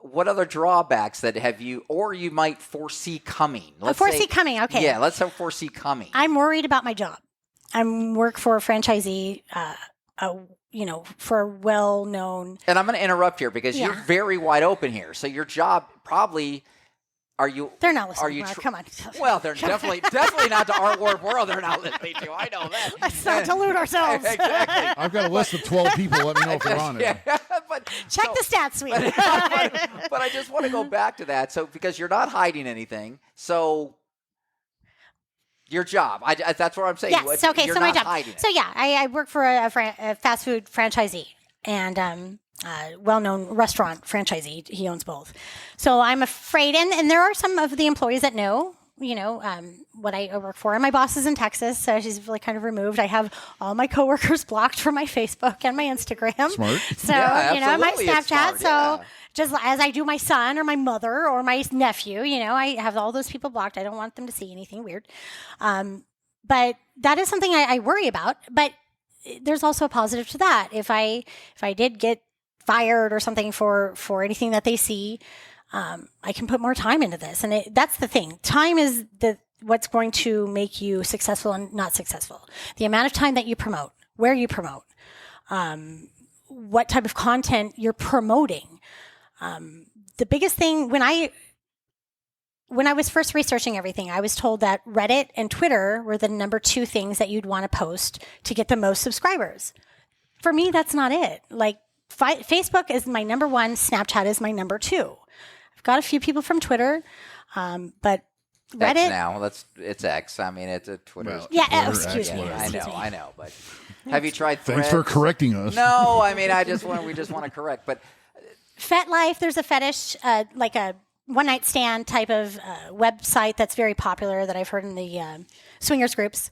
Speaker 2: What other drawbacks that have you, or you might foresee coming?
Speaker 3: Foresee coming, okay.
Speaker 2: Yeah, let's have foresee coming.
Speaker 3: I'm worried about my job. I work for a franchisee, for a well-known.
Speaker 2: And I'm going to interrupt here because you're very wide open here. So your job probably.
Speaker 3: They're not listening. Come on.
Speaker 2: Well, they're definitely not to our world. They're not listening to. I know that.
Speaker 3: Let's not delude ourselves.
Speaker 2: Exactly.
Speaker 1: I've got a list of 12 people. Let me know if they're on it.
Speaker 2: Yeah,
Speaker 3: Check the stats, sweetie.
Speaker 2: But I just want to go back to that. So because you're not hiding anything, so your job. That's what I'm saying.
Speaker 3: Yes. Okay. So my job. So yeah, I work for a fast food franchisee and. Well-known restaurant franchisee. He owns both. So I'm afraid, and there are some of the employees that know, what I work for. And my boss is in Texas, so she's really kind of removed. I have all my coworkers blocked from my Facebook and my Instagram.
Speaker 1: Smart.
Speaker 3: So, my Snapchat. So just as I do my son or my mother or my nephew, I have all those people blocked. I don't want them to see anything weird. But that is something I worry about. But there's also a positive to that. If I did get fired or something for anything that they see, I can put more time into this. And that's the thing. Time is what's going to make you successful and not successful. The amount of time that you promote, where you promote, what type of content you're promoting. The biggest thing, when I was first researching everything, I was told that Reddit and Twitter were the number 2 things that you'd want to post to get the most subscribers. for me, that's not it. Like Facebook is my number one. Snapchat is my number two. I've got a few people from Twitter, but Reddit
Speaker 2: X now. It's X. I mean, it's a Twitter.
Speaker 3: Well,
Speaker 1: Twitter,
Speaker 3: excuse me.
Speaker 2: I know. But have you tried Threads?
Speaker 1: Thanks for correcting us.
Speaker 2: No, I mean, we just want to correct. But
Speaker 3: FetLife, there's a fetish, like a one-night stand type of website that's very popular that I've heard in the swingers groups.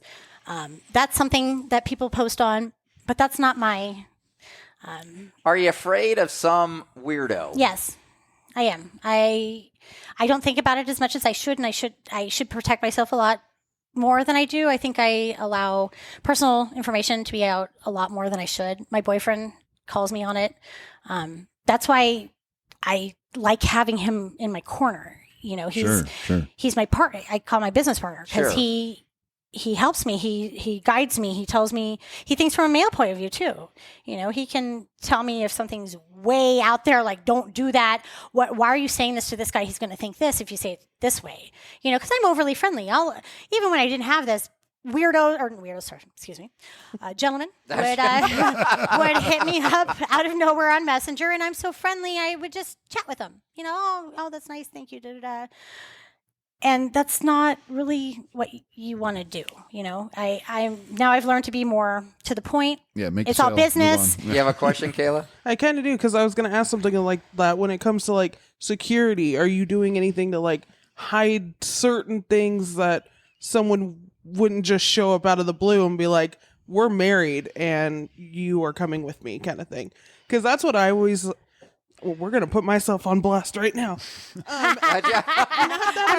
Speaker 3: That's something that people post on, but that's not my...
Speaker 2: Are you afraid of some weirdo?
Speaker 3: Yes, I am. I don't think about it as much as I should, and I should protect myself a lot more than I do. I think I allow personal information to be out a lot more than I should. My boyfriend calls me on it. That's why I like having him in my corner. You know, he's my partner. I call my business partner because he helps me. He guides me. He tells me, he thinks from a male point of view too. You know, he can tell me if something's way out there, like, don't do that. Why are you saying this to this guy? He's going to think this if you say it this way, you know, because I'm overly friendly. Even when I didn't have this, gentlemen would hit me up out of nowhere on Messenger, and I'm so friendly, I would just chat with them. You know, oh, that's nice, thank you, da-da-da. And that's not really what you want to do. You know, I've learned to be more to the point.
Speaker 1: Yeah,
Speaker 3: it's all business.
Speaker 2: You have a question, Kayla?
Speaker 4: I kind of do, because I was going to ask something like that. When it comes to like security, are you doing anything to like hide certain things that someone wouldn't just show up out of the blue and be like, we're married and you are coming with me, kind of thing? Because that's what I always... Well, we're going to put myself on blast right now.
Speaker 3: I'm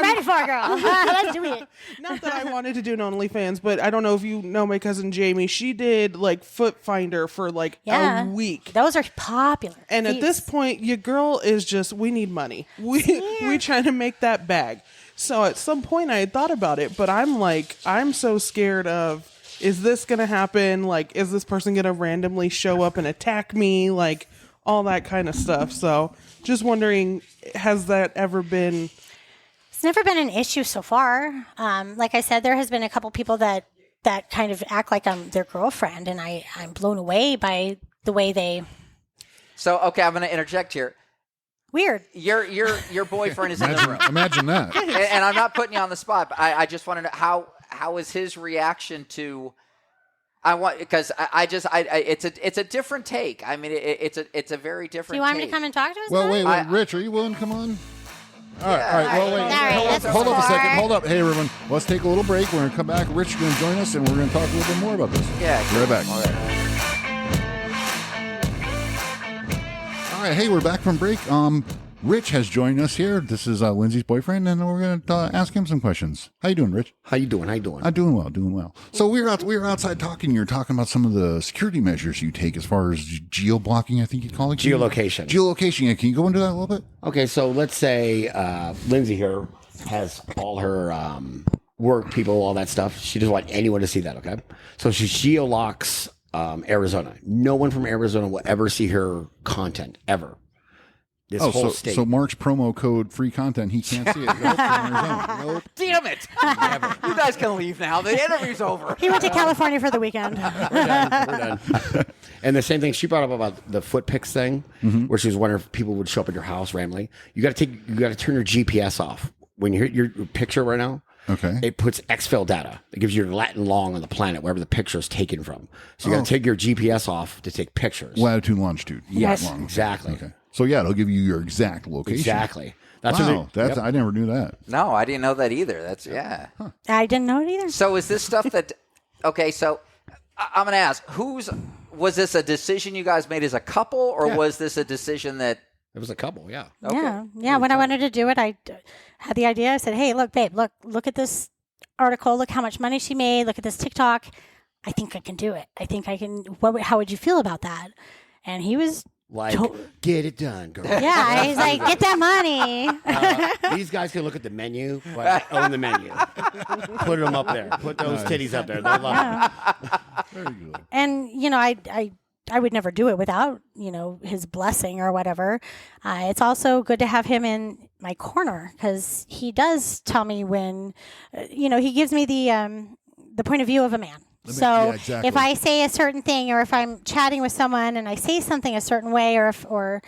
Speaker 3: ready for it, girl. Let's do it.
Speaker 4: Not that I wanted to do an OnlyFans, but I don't know if you know my cousin Jamie. She did like Foot Finder for like a week.
Speaker 3: Those are popular.
Speaker 4: And at this point, your girl is just, we need money. We trying to make that bag. So at some point I had thought about it, but I'm like, I'm so scared of, is this going to happen? Like, is this person going to randomly show up and attack me? Like, all that kind of stuff. So just wondering, has that ever been...
Speaker 3: It's never been an issue so far. Like I said, there has been a couple people that kind of act like I'm their girlfriend, and I'm blown away by the way they...
Speaker 2: So, okay, I'm going to interject here.
Speaker 3: Weird.
Speaker 2: Your boyfriend is in the room.
Speaker 1: Imagine that.
Speaker 2: And I'm not putting you on the spot, but I just want to know how is his reaction to... because it's a different take. I mean, it's a very different.
Speaker 3: Do you want
Speaker 2: take.
Speaker 3: me to come and talk to us?
Speaker 1: Well, wait, Rich, are you willing to come on? All right. Well, wait. Hold up a second. Hold up. Hey, everyone. Let's take a little break. We're going to come back. Rich is going to join us, and we're going to talk a little bit more about this.
Speaker 2: Yeah.
Speaker 1: Be right back. All right. Hey, we're back from break. Rich has joined us here. This is Lindsay's boyfriend, and we're going to ask him some questions. How you doing, Rich?
Speaker 5: How you doing?
Speaker 1: I'm doing well. So we were outside talking. You're talking about some of the security measures you take as far as geo-blocking, I think you call it.
Speaker 5: Geolocation.
Speaker 1: Geolocation. Can you go into that a little bit?
Speaker 5: Okay, so let's say Lindsay here has all her work people, all that stuff. She doesn't want anyone to see that, okay? So she geo-locks Arizona. No one from Arizona will ever see her content, ever. This whole state.
Speaker 1: So Mark's promo code free content, he can't see it. Nope.
Speaker 2: Damn it! You guys can leave now. The interview's over.
Speaker 3: He went to California for the weekend.
Speaker 5: We're done. And the same thing she brought up about the foot pics thing, where she was wondering if people would show up at your house randomly. You got to turn your GPS off when you hit your picture right now.
Speaker 1: Okay.
Speaker 5: It puts exfil data. It gives you your Latin long on the planet, wherever the picture is taken from. So you got to take your GPS off to take pictures.
Speaker 1: Latitude, longitude.
Speaker 5: Yes, exactly.
Speaker 1: Okay. So yeah, it'll give you your exact location.
Speaker 5: Exactly.
Speaker 1: I never knew that.
Speaker 2: No, I didn't know that either. That's yeah.
Speaker 3: Huh. I didn't know it either.
Speaker 2: So is this stuff that? Okay, so I'm going to ask, was this a decision you guys made as a couple, or was this a decision that?
Speaker 5: It was a couple, yeah.
Speaker 3: Okay. Yeah. When I wanted to do it, I had the idea. I said, "Hey, look, babe, look at this article. Look how much money she made. Look at this TikTok. I think I can do it. I think I can. How would you feel about that?" And he was.
Speaker 5: Like, get it done, girl.
Speaker 3: Yeah, he's like, get that money.
Speaker 5: These guys can look at the menu, but I own the menu. Put them up there. Put those titties up there. They'll love it.
Speaker 3: Very good. And, you know, I would never do it without, his blessing or whatever. It's also good to have him in my corner because he does tell me when, he gives me the point of view of a man. So
Speaker 1: exactly.
Speaker 3: if I say a certain thing, or if I'm chatting with someone and I say something a certain way, or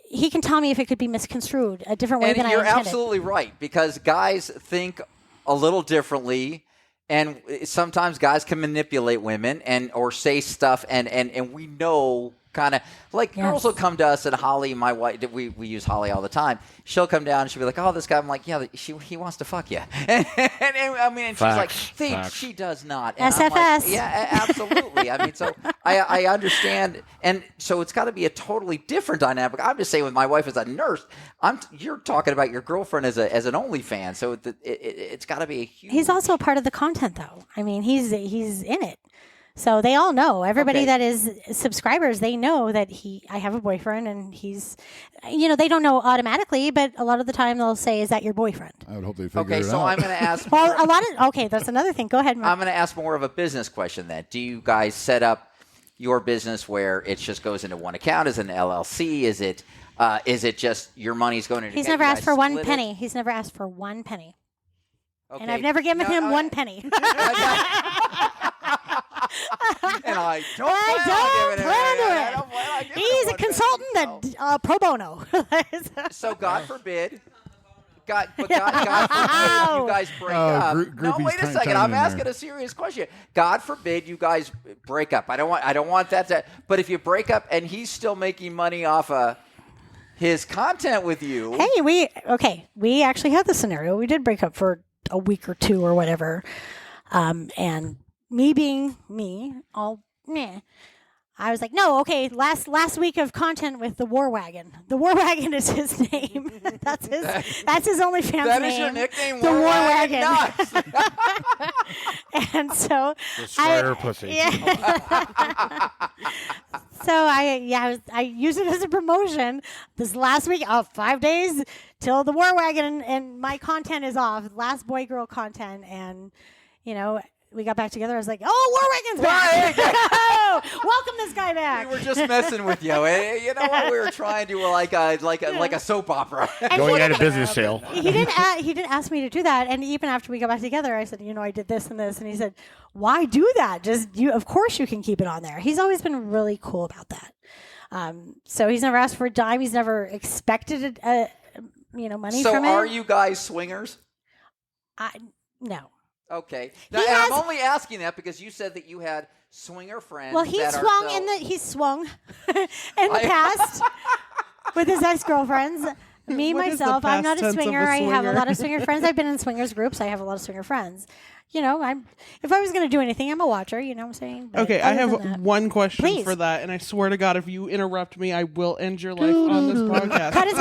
Speaker 3: he can tell me if it could be misconstrued a different way than I intended.
Speaker 2: You're absolutely right, because guys think a little differently, and sometimes guys can manipulate women or say stuff, and we know kind of like girls will come to us, and Holly, my wife, we use Holly all the time. She'll come down and she'll be like, "Oh, this guy." I'm like, "Yeah, he wants to fuck you." and I mean, and she's like, "She does not." And
Speaker 3: SFS.
Speaker 2: I'm like, yeah, absolutely. I mean, so I understand, and so it's got to be a totally different dynamic. I'm just saying, with my wife as a nurse, you're talking about your girlfriend as an OnlyFans, so it's got to be a huge.
Speaker 3: He's also a part of the content, though. I mean, he's in it. So they all know. Everybody that is subscribers, they know that I have a boyfriend, and he's, they don't know automatically, but a lot of the time they'll say, "Is that your boyfriend?"
Speaker 1: I would hope they figure it out.
Speaker 2: Okay, so I'm going to ask.
Speaker 3: That's another thing. Go ahead, Mark.
Speaker 2: I'm going to ask more of a business question then. Do you guys set up your business where it just goes into one account? Is it an LLC? Is it just your money's going into?
Speaker 3: He's never asked for one penny. He's never asked for one penny. Okay. And I've never given him one penny.
Speaker 2: And I don't plan on giving it.
Speaker 3: He's a consultant that pro bono.
Speaker 2: So God forbid, God forbid you guys break up. No, wait a second. I'm asking a serious question. God forbid you guys break up. I don't want that to. But if you break up and he's still making money off of his content with you.
Speaker 3: Hey, we actually had the scenario. We did break up for a week or two or whatever, and. Me being me, I was like, no, okay, last week of content with the War Wagon. The War Wagon is his name. That's his OnlyFans name.
Speaker 2: That is your nickname,
Speaker 3: the War Wagon.
Speaker 2: Nice.
Speaker 3: And so
Speaker 5: the sweater pussy.
Speaker 3: Yeah. So I use it as a promotion. This last week, 5 days till the War Wagon, and my content is off. Last boy girl content, and we got back together. I was like, "Oh, War Wagon's back! Welcome this guy back."
Speaker 2: We were just messing with you. You know what? We were trying to like a soap opera.
Speaker 5: Going at a business sale.
Speaker 3: He didn't ask me to do that. And even after we got back together, I said, I did this and this. And he said, "Why do that? Of course you can keep it on there." He's always been really cool about that. So he's never asked for a dime. He's never expected money from it.
Speaker 2: So are you guys swingers?
Speaker 3: No.
Speaker 2: Okay. I'm only asking that because you said that you had swinger friends.
Speaker 3: Well, he's swung in the past with his ex-girlfriends. Me, myself, I'm not a swinger. I have a lot of swinger friends. I've been in swingers groups. I have a lot of swinger friends. If I was going to do anything, I'm a watcher, you know what I'm saying? But
Speaker 4: okay, I have one question for that, and I swear to God, if you interrupt me, I will end your life on this podcast.
Speaker 3: Cut his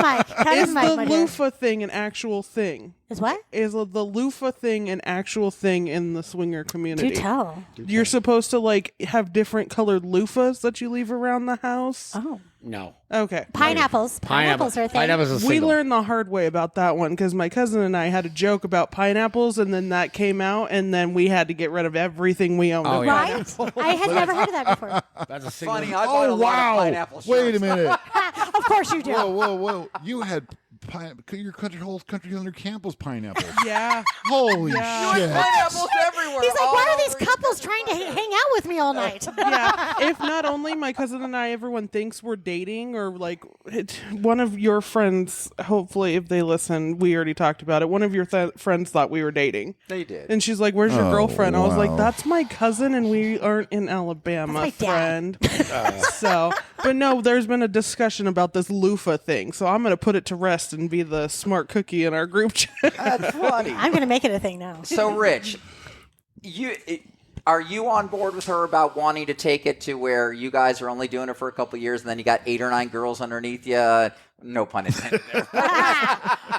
Speaker 3: mic.
Speaker 4: Is the loofah thing an actual thing?
Speaker 3: Is what?
Speaker 4: Is the loofah thing an actual thing in the swinger community?
Speaker 3: Do tell.
Speaker 4: You're supposed to have different colored loofahs that you leave around the house?
Speaker 3: Oh.
Speaker 5: No.
Speaker 4: Okay.
Speaker 3: Pineapples. Pineapples are a thing.
Speaker 5: Pineapples
Speaker 4: we learned the hard way about that one because my cousin and I had a joke about pineapples, and then that came out, and then we had to get rid of everything we owned.
Speaker 3: Oh, yeah. Right? I had never heard of that before.
Speaker 5: That's a single.
Speaker 2: Funny. I bought a lot of pineapple shirts.
Speaker 1: Wait a minute.
Speaker 3: Of course you do.
Speaker 1: Whoa. You had your whole country under Campbell's pineapple.
Speaker 4: Yeah.
Speaker 1: Holy shit.
Speaker 2: Pineapples everywhere.
Speaker 3: He's like, why are these couples trying to hang out with me all night?
Speaker 4: Yeah. If not only my cousin and I, everyone thinks we're dating, or one of your friends, hopefully if they listen, we already talked about it. One of your friends thought we were dating.
Speaker 2: They did.
Speaker 4: And she's like, "Where's your girlfriend?"
Speaker 1: Wow.
Speaker 4: I was like, "That's my cousin, and we aren't in Alabama, friend." But no, there's been a discussion about this loofah thing, so I'm going to put it to rest and be the smart cookie in our group chat.
Speaker 2: That's funny.
Speaker 3: I'm going to make it a thing now.
Speaker 2: So, Rich, are you on board with her about wanting to take it to where you guys are only doing it for a couple of years, and then you got 8 or 9 girls underneath you? No pun intended there.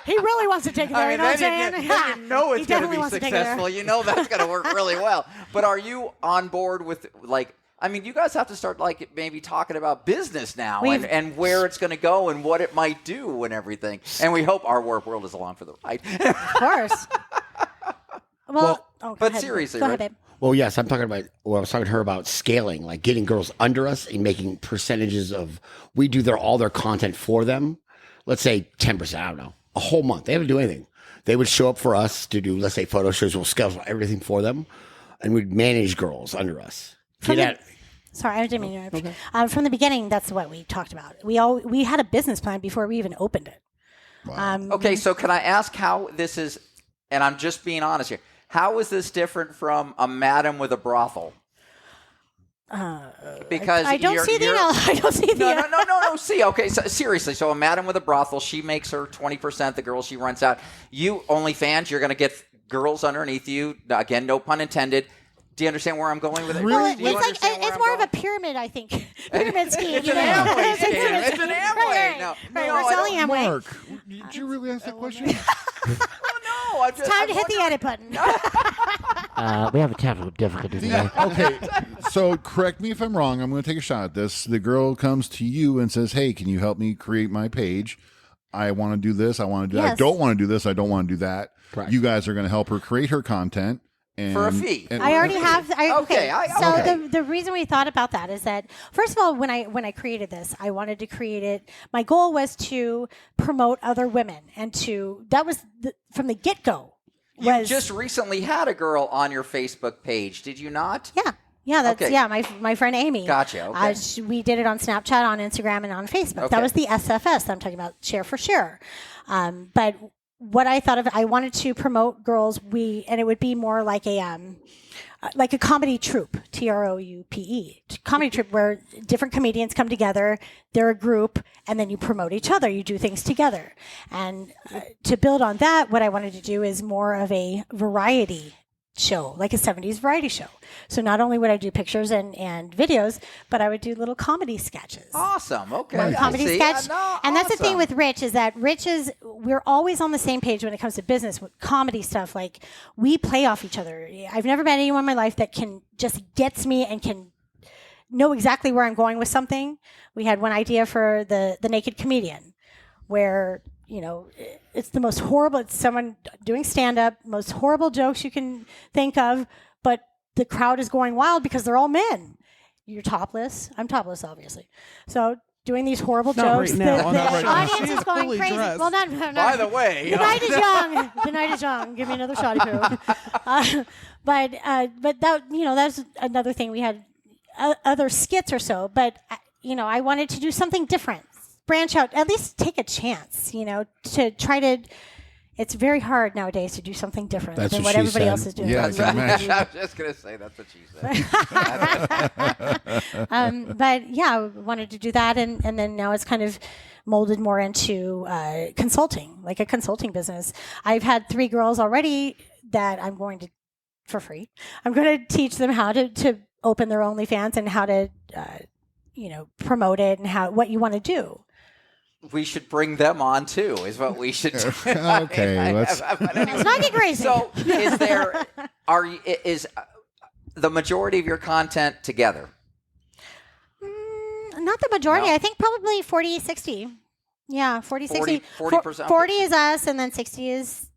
Speaker 3: He really wants to take it there. You know what I'm saying?
Speaker 2: You know it's going to be successful. You know that's going to work really well. But are you on board with you guys have to start maybe talking about business now and where it's going to go and what it might do and everything. And we hope our world is along for the ride.
Speaker 3: Of course.
Speaker 2: But seriously,
Speaker 3: go ahead, babe.
Speaker 5: Well, yes, I was talking to her about scaling, like getting girls under us and making percentages of, we do all their content for them. Let's say 10%, I don't know, a whole month. They haven't to do anything. They would show up for us to do, let's say, photo shoots. We'll schedule everything for them. and we'd manage girls under us.
Speaker 3: Sorry, I didn't mean to interrupt. Okay. From the beginning, that's what we talked about. We had a business plan before we even opened it.
Speaker 1: Wow.
Speaker 2: Okay, so can I ask how this is, and I'm just being honest here, how is this different from a madam with a brothel? Because
Speaker 3: I don't see the I don't see the
Speaker 2: no. See, okay, so seriously, so a madam with a brothel, she makes her 20%. The girls she rents out. You OnlyFans, you're going to get girls underneath you. Again, no pun intended. Do you understand where I'm going with it?
Speaker 3: Well, it's more of a pyramid, I think. Pyramid scheme.
Speaker 2: It's an Amway scam. It's an Amway.
Speaker 3: Right, we're selling Amway.
Speaker 1: Mark, did you really ask that question?
Speaker 2: Oh, no.
Speaker 3: It's time to hit the edit button.
Speaker 6: We have a technical difficulty today.
Speaker 1: Okay, so correct me if I'm wrong. I'm going to take a shot at this. The girl comes to you and says, hey, can you help me create my page? I want to do this. I want to do that. I don't want to do this. I don't want to do that.
Speaker 5: Correct.
Speaker 1: You guys are going to help her create her content.
Speaker 2: For a fee.
Speaker 3: I already have.
Speaker 2: Okay.
Speaker 3: The reason we thought about that is that, first of all, when I created this, I wanted to create it. My goal was to promote other women, and that was from the get-go.
Speaker 2: You just recently had a girl on your Facebook page, did you not?
Speaker 3: Yeah, that's my friend Amy.
Speaker 2: Gotcha. Okay.
Speaker 3: We did it on Snapchat, on Instagram, and on Facebook.
Speaker 2: Okay.
Speaker 3: That was the SFS that I'm talking about, share for share. But what I thought of, I wanted to promote girls. And it would be more like a comedy troupe, TROUPE, comedy troupe, where different comedians come together. They're a group, and then you promote each other. You do things together. And to build on that, what I wanted to do is more of a variety show, like a 70s variety show. So not only would I do pictures and videos, but I would do little comedy sketches.
Speaker 2: Awesome. Okay.
Speaker 3: One comedy sketch. And that's the thing
Speaker 2: awesome.
Speaker 3: with Rich is that we're always on the same page when it comes to business with comedy stuff. Like, we play off each other. I've never met anyone in my life that can just gets me and can know exactly where I'm going with something. We had one idea for the Naked Comedian, where it's the most horrible. It's someone doing stand-up, most horrible jokes you can think of, but the crowd is going wild because they're all men. You're topless. I'm topless, obviously. So doing these horrible jokes.
Speaker 4: Right now.
Speaker 3: The
Speaker 4: Right
Speaker 3: audience
Speaker 4: now.
Speaker 3: is going
Speaker 4: Fully
Speaker 3: crazy.
Speaker 4: dressed.
Speaker 3: Well, not
Speaker 2: By the way.
Speaker 3: The night is young. The night is young. Give me another shoddy poo. But that, that's another thing. We had other skits or so, but, I wanted to do something different. Branch out, at least take a chance, to try to. It's very hard nowadays to do something different than what everybody else is doing.
Speaker 1: Yeah, I can imagine.
Speaker 2: I was just going to say that's what she said.
Speaker 3: But yeah, I wanted to do that, and then now it's kind of molded more into consulting, like a consulting business. I've had 3 girls already that I'm going to, for free, I'm going to teach them how to open their OnlyFans and how to, promote it and what you want to do.
Speaker 2: We should bring them on too. Is what we should do.
Speaker 1: Okay, let's
Speaker 3: not get crazy.
Speaker 2: So, is the majority of your content together?
Speaker 3: Not the majority.
Speaker 2: No?
Speaker 3: I think probably 40, 60. Yeah, 40, 60.
Speaker 2: 40%.
Speaker 3: 40 is us, and then 60 is,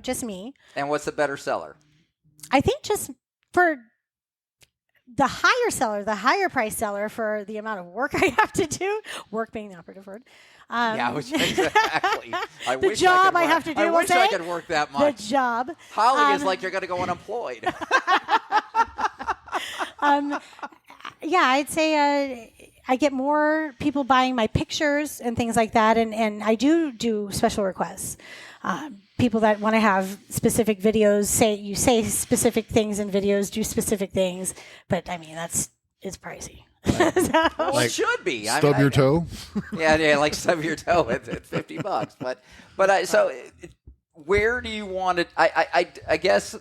Speaker 3: just me.
Speaker 2: And what's the better seller?
Speaker 3: I think just for the higher seller, the higher price seller, for the amount of work I have to do, work being the operative word.
Speaker 2: Exactly.
Speaker 3: The job I have to do.
Speaker 2: I wish I could work that much.
Speaker 3: The job.
Speaker 2: Holly is like, you're going to go unemployed.
Speaker 3: Yeah, I'd say I get more people buying my pictures and things like that, and I do special requests. People that want to have specific videos, say specific things in videos, do specific things, but I mean it's pricey.
Speaker 2: Well, it should be.
Speaker 1: Stub your toe.
Speaker 2: Yeah, like stub your toe at $50. But so where do you want it? I guess.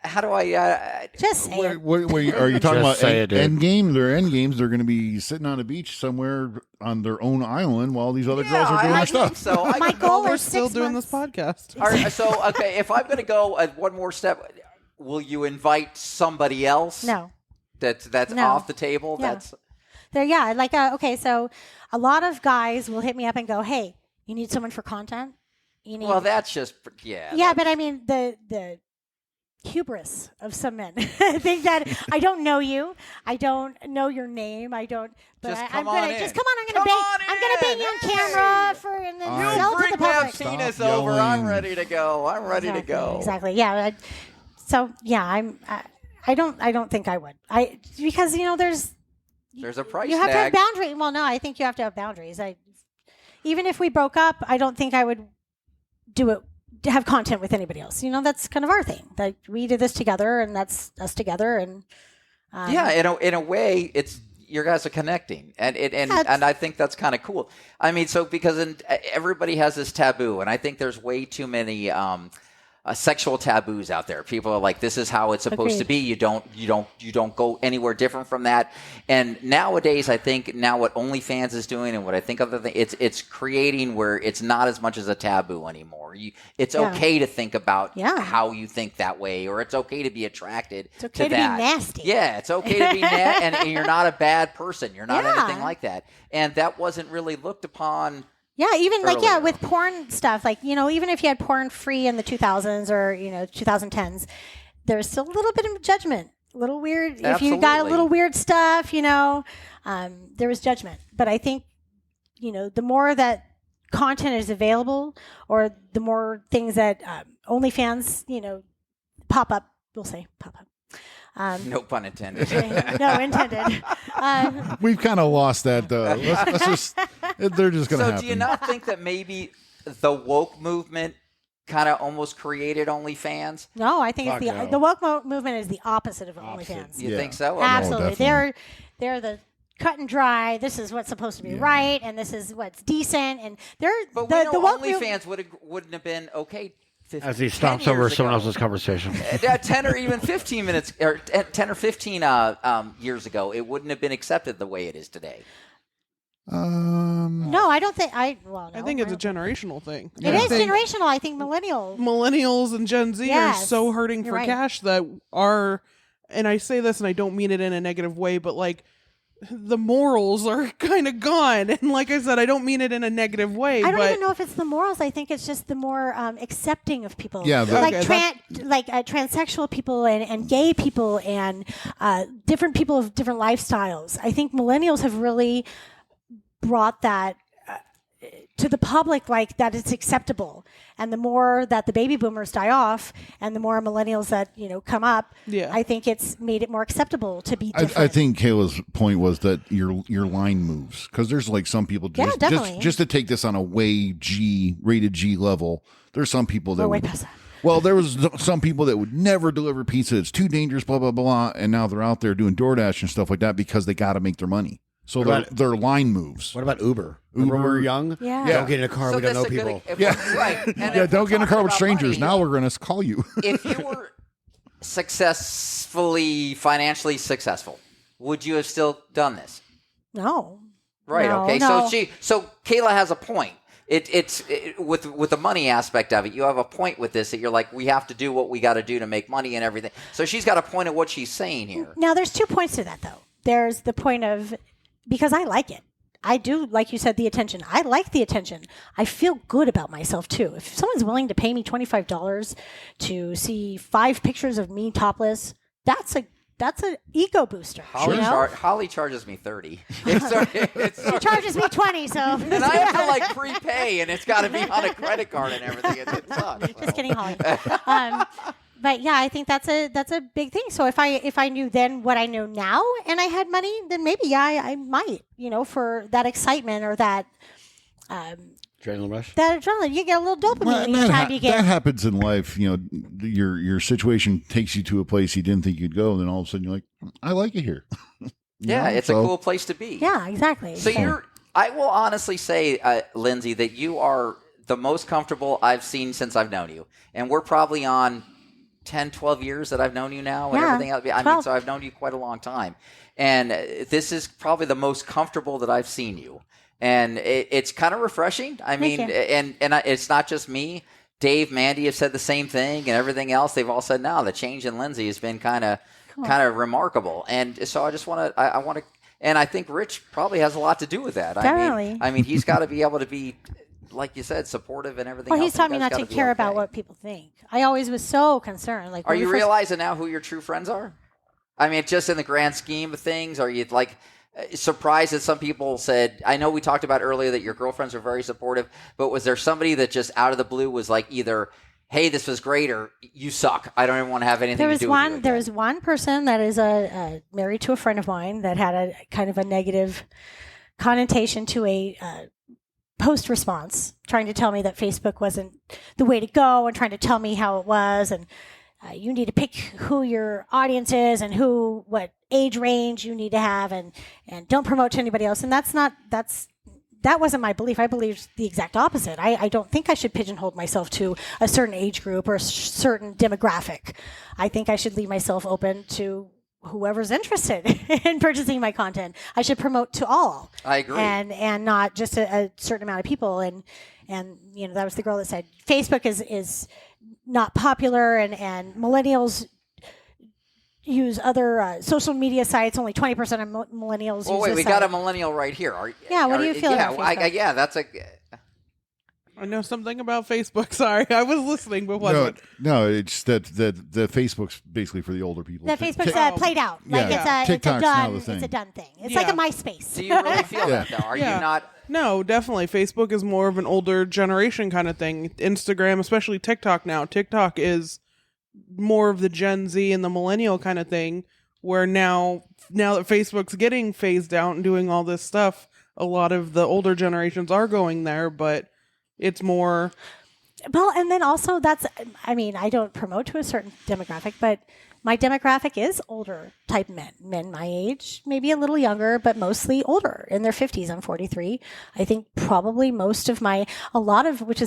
Speaker 2: How do I
Speaker 3: just say it?
Speaker 1: What are you talking about? End game? Their end games. They're going to be sitting on a beach somewhere on their own island while these other girls are doing their stuff.
Speaker 2: So
Speaker 3: my goal
Speaker 4: we're
Speaker 3: is
Speaker 4: still
Speaker 3: 6
Speaker 4: doing
Speaker 3: months.
Speaker 4: this podcast.
Speaker 2: So okay, if I'm going to go one more step, will you invite somebody else?
Speaker 3: No.
Speaker 2: That's
Speaker 3: No.
Speaker 2: off the table.
Speaker 3: Yeah.
Speaker 2: That's
Speaker 3: okay. So a lot of guys will hit me up and go, "Hey, you need someone for content."
Speaker 2: Well, that's just
Speaker 3: Yeah, but I mean the hubris of some men think that I don't know you, I don't know your name, I don't. But I'm gonna bang you on camera and then sell to the public.
Speaker 2: Penis over. I'm ready to go. I'm ready to go.
Speaker 3: Exactly. Yeah. I'm. I don't think I would. Because
Speaker 2: there's a price
Speaker 3: you have
Speaker 2: tag.
Speaker 3: to have boundaries. Well, no, I think you have to have boundaries. Even if we broke up, I don't think I would do it to have content with anybody else. That's kind of our thing. Like we did this together, and that's us together. And
Speaker 2: in a way, it's your guys are connecting, and I think that's kind of cool. I mean, so because everybody has this taboo, and I think there's way too many sexual taboos out there. People are like, this is how it's supposed to be. You don't go anywhere different from that. And nowadays, I think what OnlyFans is doing, and what I think other things, it's creating where it's not as much as a taboo anymore. It's okay to think about how you think that way, or it's okay to be attracted.
Speaker 3: It's okay to be nasty.
Speaker 2: Yeah, it's okay to be nasty, and you're not a bad person. You're not anything like that. And that wasn't really looked upon.
Speaker 3: Yeah, even
Speaker 2: earlier.
Speaker 3: with porn stuff, even if you had porn free in the 2000s or 2010s, there's still a little bit of judgment, a little weird.
Speaker 2: Absolutely.
Speaker 3: If you got a little weird stuff, there was judgment. But I think the more that content is available, or the more things that OnlyFans pop up, we'll say pop up.
Speaker 2: No pun intended.
Speaker 3: No intended.
Speaker 1: We've kind of lost that. Let's just. They're just going to happen.
Speaker 2: So do you not think that maybe the woke movement kind of almost created OnlyFans?
Speaker 3: No, I think the woke movement is the opposite of OnlyFans.
Speaker 2: You think so? Okay.
Speaker 3: Absolutely. They're the cut and dry. This is what's supposed to be right, and this is what's decent. And
Speaker 2: but we know OnlyFans wouldn't have been okay.
Speaker 5: As he stops over someone else's conversation.
Speaker 2: 10 or even 15 minutes, or 10 or 15 years ago, it wouldn't have been accepted the way it is today.
Speaker 3: No, I don't think. I
Speaker 4: think it's a generational thing.
Speaker 3: It is generational. I think
Speaker 4: millennials and Gen Z are so hurting for cash that are, and I say this and I don't mean it in a negative way, but the morals are kind of gone. And like I said, I don't mean it in a negative way.
Speaker 3: I don't even know if it's the morals. I think it's just the more accepting of people.
Speaker 1: Yeah,
Speaker 3: transsexual people and gay people and different people of different lifestyles. I think millennials have really brought that to the public, that it's acceptable. And the more that the baby boomers die off and the more millennials that come up, I think it's made it more acceptable to be different.
Speaker 1: I think Kayla's point was that your line moves, because there's some people just to take this on a rated G level. There's some people that
Speaker 3: way past that.
Speaker 1: Well, there was some people that would never deliver pizza. It's too dangerous, blah blah blah, and now they're out there doing DoorDash and stuff like that because they got to make their money. So their line moves.
Speaker 5: What about Uber? Remember when we were young?
Speaker 3: Yeah.
Speaker 5: Don't get in a car. We don't know people.
Speaker 2: Right. And
Speaker 1: don't get in a car with strangers.
Speaker 2: Money,
Speaker 1: now we're going to call you.
Speaker 2: If you were financially successful, would you have still done this?
Speaker 3: No.
Speaker 2: Right.
Speaker 3: No,
Speaker 2: okay.
Speaker 3: No.
Speaker 2: So Kayla has a point. It's with the money aspect of it. You have a point with this that you're like, we have to do what we got to do to make money and everything. So she's got a point of what she's saying here.
Speaker 3: Now, there's 2 points to that, though. There's the point of, because I like it. I do, like you said, the attention. I like the attention. I feel good about myself, too. If someone's willing to pay me $25 to see 5 pictures of me topless, that's an ego booster.
Speaker 2: Holly charges me $30.
Speaker 3: She charges me $20, so.
Speaker 2: And I have to prepay, and it's got to be on a credit card and everything. It sucks.
Speaker 3: Just kidding, Holly. But yeah, I think that's a big thing. So if I knew then what I know now and I had money, then maybe I might, for that excitement or that
Speaker 5: adrenaline rush.
Speaker 3: That adrenaline, you get a little dopamine each time you get.
Speaker 1: That happens in life. Your situation takes you to a place you didn't think you'd go, and then all of a sudden you're like, I like it here.
Speaker 2: It's a cool place to be.
Speaker 3: Yeah, exactly.
Speaker 2: So I will honestly say, Lindsay, that you are the most comfortable I've seen since I've known you, and we're probably on 10, 12 years that I've known you now and everything else. So I've known you quite a long time. And this is probably the most comfortable that I've seen you. And it's kind of refreshing. I mean, and it's not just me. Dave, Mandy have said the same thing, and everything else. They've all said, no, the change in Lindsay has been kind of remarkable. And so I just want to, and I think Rich probably has a lot to do with that.
Speaker 3: Definitely.
Speaker 2: I mean, he's got to be able to be, like you said, supportive and everything else.
Speaker 3: Well, he's taught me not to care about what people think. I always was so concerned.
Speaker 2: Are you realizing now who your true friends are? I mean, just in the grand scheme of things, are you surprised that some people said, I know we talked about earlier that your girlfriends are very supportive, but was there somebody that just out of the blue was either hey, this was great, or you suck. I don't even want to have anything to do with you.
Speaker 3: There was one person that is married to a friend of mine that had a kind of a negative connotation to a post response, trying to tell me that Facebook wasn't the way to go and trying to tell me how it was. And you need to pick who your audience is and what age range you need to have and don't promote to anybody else. And that wasn't my belief. I believed the exact opposite. I don't think I should pigeonhole myself to a certain age group or a certain demographic. I think I should leave myself open to whoever's interested in purchasing my content. I should promote to all.
Speaker 2: I agree.
Speaker 3: And not just a certain amount of people. And that was the girl that said Facebook is not popular and millennials use other social media sites. Only 20% of millennials use
Speaker 2: wait, we
Speaker 3: site.
Speaker 2: Got a millennial right here.
Speaker 3: What do you feel about Facebook?
Speaker 2: That's
Speaker 4: I know something about Facebook. Sorry, I was listening, but wasn't.
Speaker 1: No, it's that the Facebook's basically for the older people.
Speaker 3: That Facebook's played out. Like
Speaker 1: TikTok's now the thing.
Speaker 3: It's a done thing. It's like a MySpace.
Speaker 2: Do you really feel that though? Are you not?
Speaker 4: No, definitely. Facebook is more of an older generation kind of thing. Instagram, especially TikTok now. TikTok is more of the Gen Z and the millennial kind of thing, where now that Facebook's getting phased out and doing all this stuff, a lot of the older generations are going there, but it's more...
Speaker 3: Well, and then also I don't promote to a certain demographic, but my demographic is older type men my age, maybe a little younger, but mostly older in their 50s. I'm 43. I think probably which is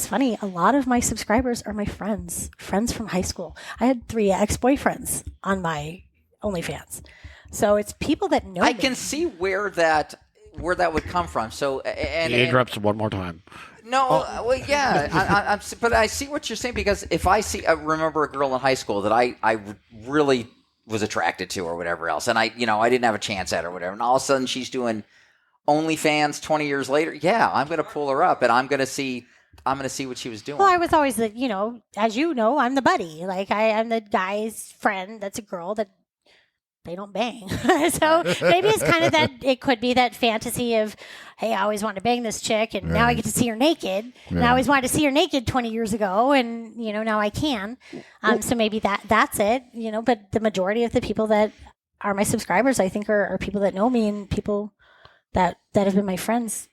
Speaker 3: funny, a lot of my subscribers are my friends from high school. I had 3 ex-boyfriends on my OnlyFans. So it's people that know
Speaker 2: I can see where that would come from. So,
Speaker 6: he interrupts one more time.
Speaker 2: No, well, yeah, but I see what you're saying, because if I remember a girl in high school that I really was attracted to or whatever else, and I didn't have a chance at her or whatever, and all of a sudden she's doing OnlyFans 20 years later, I'm going to pull her up and I'm going to see what she was doing.
Speaker 3: Well, I was always as you know, I'm the buddy. Like I'm the guy's friend that's a girl that they don't bang. So maybe it's kind of that, it could be that fantasy of, hey, I always wanted to bang this chick and now I get to see her naked. Yeah. And I always wanted to see her naked 20 years ago and, now I can. So maybe that's it, but the majority of the people that are my subscribers, I think are people that know me and people that have been my friends.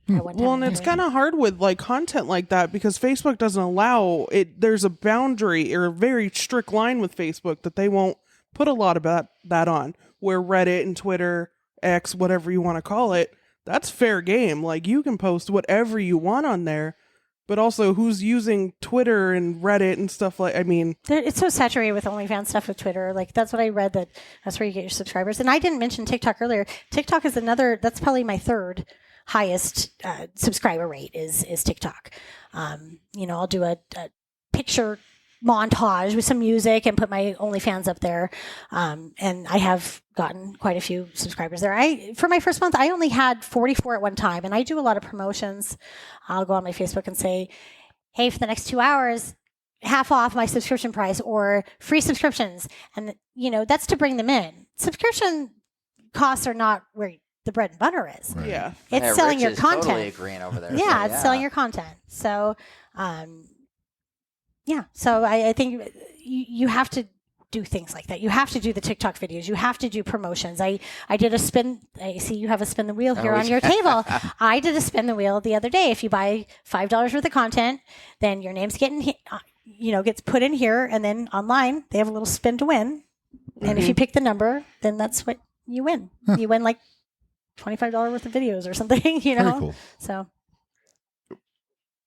Speaker 4: Well, and it's kind of hard with content like that because Facebook doesn't allow it. There's a boundary or a very strict line with Facebook that they won't put a lot about that on, where Reddit and Twitter, X, whatever you want to call it, that's fair game. Like, you can post whatever you want on there, but also who's using Twitter and Reddit and stuff
Speaker 3: it's so saturated with OnlyFans stuff with Twitter. Like, that's what I read, that's where you get your subscribers. And I didn't mention TikTok earlier. TikTok is that's probably my third highest subscriber rate is TikTok. I'll do a picture montage with some music and put my OnlyFans up there. And I have gotten quite a few subscribers there. For my first month, I only had 44 at one time, and I do a lot of promotions. I'll go on my Facebook and say, hey, for the next 2 hours, half off my subscription price or free subscriptions. And, that's to bring them in. Subscription costs are not where the bread and butter is.
Speaker 4: Right. Yeah.
Speaker 3: It's selling your content.
Speaker 2: Totally agreeing over there.
Speaker 3: Yeah, it's selling your content. So, so I think you have to do things like that. You have to do the TikTok videos. You have to do promotions. I did a spin. I see you have a spin the wheel here on your table. I did a spin the wheel the other day. If you buy $5 worth of content, then your name's gets put in here, and then online they have a little spin to win. Mm-hmm. And if you pick the number, then that's what you win. Huh. You win like $25 worth of videos or something.
Speaker 1: Very cool.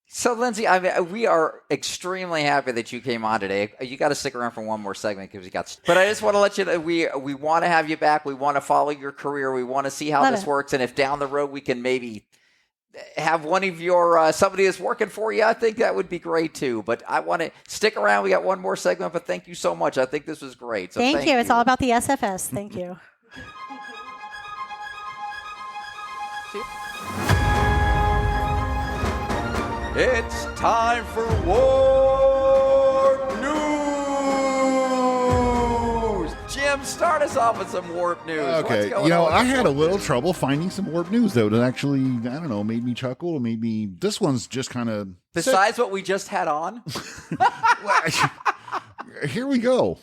Speaker 2: So, Lindsay, we are extremely happy that you came on today. You got to stick around for one more segment because but I just want to let you know we want to have you back. We want to follow your career. We want to see how this works, and if down the road we can maybe have one of your somebody that's working for you, I think that would be great too. But I want to stick around. We got one more segment, but thank you so much. I think this was great. So
Speaker 3: thank you. It's all about the SFS. Thank you.
Speaker 2: It's time for Warp News! Jim, start us off with some Warp News.
Speaker 1: Okay, I had a little trouble finding some Warp News, though, that actually, made me chuckle. Maybe this one's just kind of...
Speaker 2: Besides what we just had on?
Speaker 1: Here we go.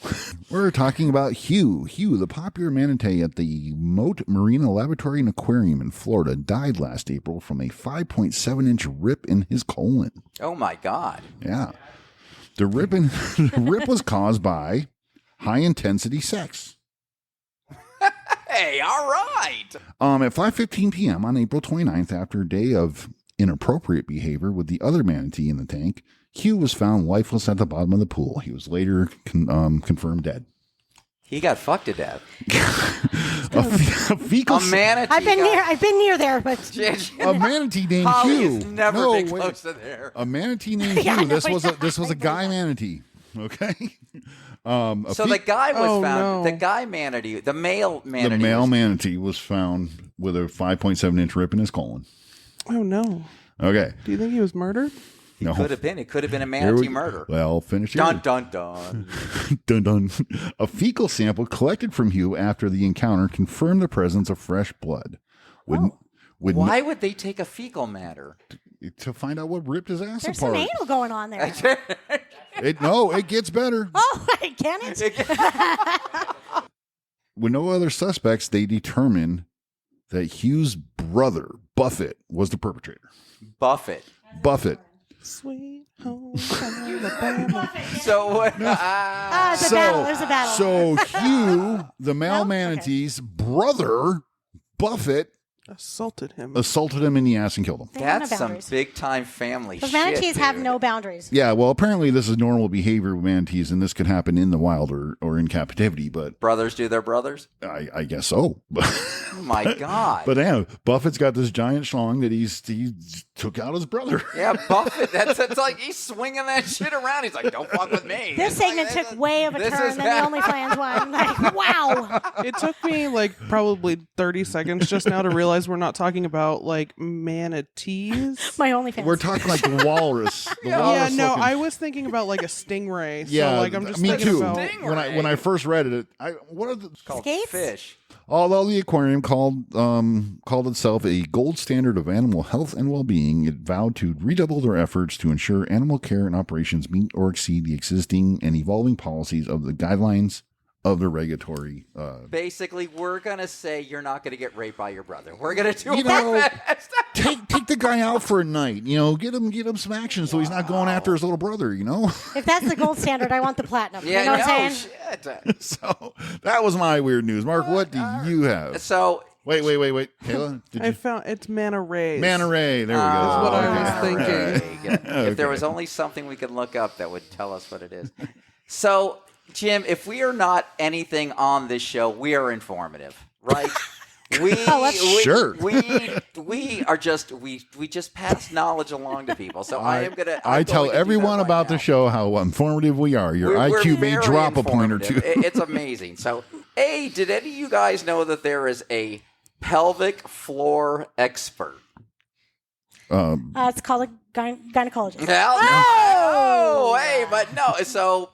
Speaker 1: We're talking about Hugh. Hugh, the popular manatee at the Moat Marina Laboratory and Aquarium in Florida, died last April from a 5.7-inch rip in his colon.
Speaker 2: Oh, my God.
Speaker 1: Yeah. The rip was caused by high-intensity sex.
Speaker 2: Hey, all right.
Speaker 1: At 5:15 p.m. on April 29th, after a day of inappropriate behavior with the other manatee in the tank, Hugh was found lifeless at the bottom of the pool. He was later confirmed dead.
Speaker 2: He got fucked to death.
Speaker 1: a fecal
Speaker 2: manatee.
Speaker 3: I've been near there, but
Speaker 1: a manatee named
Speaker 2: Holly
Speaker 1: Hugh.
Speaker 2: has never been close to there.
Speaker 1: A manatee named Hugh. This was a guy manatee. Okay.
Speaker 2: So the guy was found.
Speaker 4: No.
Speaker 2: The guy manatee, the male manatee.
Speaker 1: The male manatee was found with a 5.7-inch rip in his colon.
Speaker 4: Oh no.
Speaker 1: Okay.
Speaker 4: Do you think he was murdered?
Speaker 1: No.
Speaker 2: Could have been. It could have been a manatee murder.
Speaker 1: Well, finish here.
Speaker 2: Dun dun dun.
Speaker 1: Dun dun. A fecal sample collected from Hugh after the encounter confirmed the presence of fresh blood.
Speaker 2: Why would they take a fecal matter?
Speaker 1: To find out what ripped his ass
Speaker 3: there's
Speaker 1: apart.
Speaker 3: some anal going on there.
Speaker 1: It gets better.
Speaker 3: Oh, can it?
Speaker 1: With no other suspects, they determined that Hugh's brother, Buffett, was the perpetrator.
Speaker 2: Buffett.
Speaker 4: Sweet home Alabama.
Speaker 2: So
Speaker 3: There's a battle. There's a battle.
Speaker 1: So Hugh, the male manatee's brother, Buffett,
Speaker 4: assaulted him
Speaker 1: in the ass and killed him.
Speaker 2: that's some big time family
Speaker 3: Those
Speaker 2: shit.
Speaker 3: manatees have
Speaker 2: dude.
Speaker 3: no boundaries.
Speaker 1: Yeah, well, apparently this is normal behavior with manatees, and this could happen in the wild or in captivity, but
Speaker 2: Brothers do their brothers?
Speaker 1: I guess so.
Speaker 2: Oh my God.
Speaker 1: But yeah, Buffett's got this giant schlong that he took out his brother.
Speaker 2: Yeah, Buffett. That's like he's swinging that shit around. He's like, "Don't fuck with me."
Speaker 3: This segment took way of a turn than the OnlyFans one. Like, wow.
Speaker 4: It took me like probably 30 seconds just now to realize we're not talking about like manatees.
Speaker 3: My OnlyFans.
Speaker 1: We're talking like the walrus.
Speaker 4: Yeah, no, I was thinking about like a stingray.
Speaker 1: Yeah,
Speaker 4: so, like I'm just
Speaker 1: me
Speaker 4: thinking
Speaker 1: too.
Speaker 4: about
Speaker 1: When I first read it, what are the
Speaker 2: Called
Speaker 3: Skates?
Speaker 2: fish.
Speaker 1: Although the aquarium called itself a gold standard of animal health and well-being, it vowed to redouble their efforts to ensure animal care and operations meet or exceed the existing and evolving policies of the guidelines of the regulatory.
Speaker 2: Basically, we're gonna say you're not gonna get raped by your brother. We're gonna do
Speaker 1: take the guy out for a night. Get him some action so he's not going after his little brother.
Speaker 3: If that's the gold standard, I want the platinum.
Speaker 2: Yeah,
Speaker 3: you know what I'm saying?
Speaker 2: Shit.
Speaker 1: So that was my weird news. Mark, what do you have?
Speaker 2: So
Speaker 1: Wait. Kayla,
Speaker 4: I found it's manta rays.
Speaker 1: Manta ray. There we go.
Speaker 4: That's what I
Speaker 1: Okay.
Speaker 4: was thinking.
Speaker 2: If there was only something we could look up that would tell us what it is. So, Jim, if we are not anything on this show, we are informative, right? We just pass knowledge along to people. So
Speaker 1: I tell everyone about the show how informative we are. Your IQ may drop a point or two.
Speaker 2: It's amazing. So, did any of you guys know that there is a pelvic floor expert?
Speaker 3: It's called a gynecologist.
Speaker 2: But no. So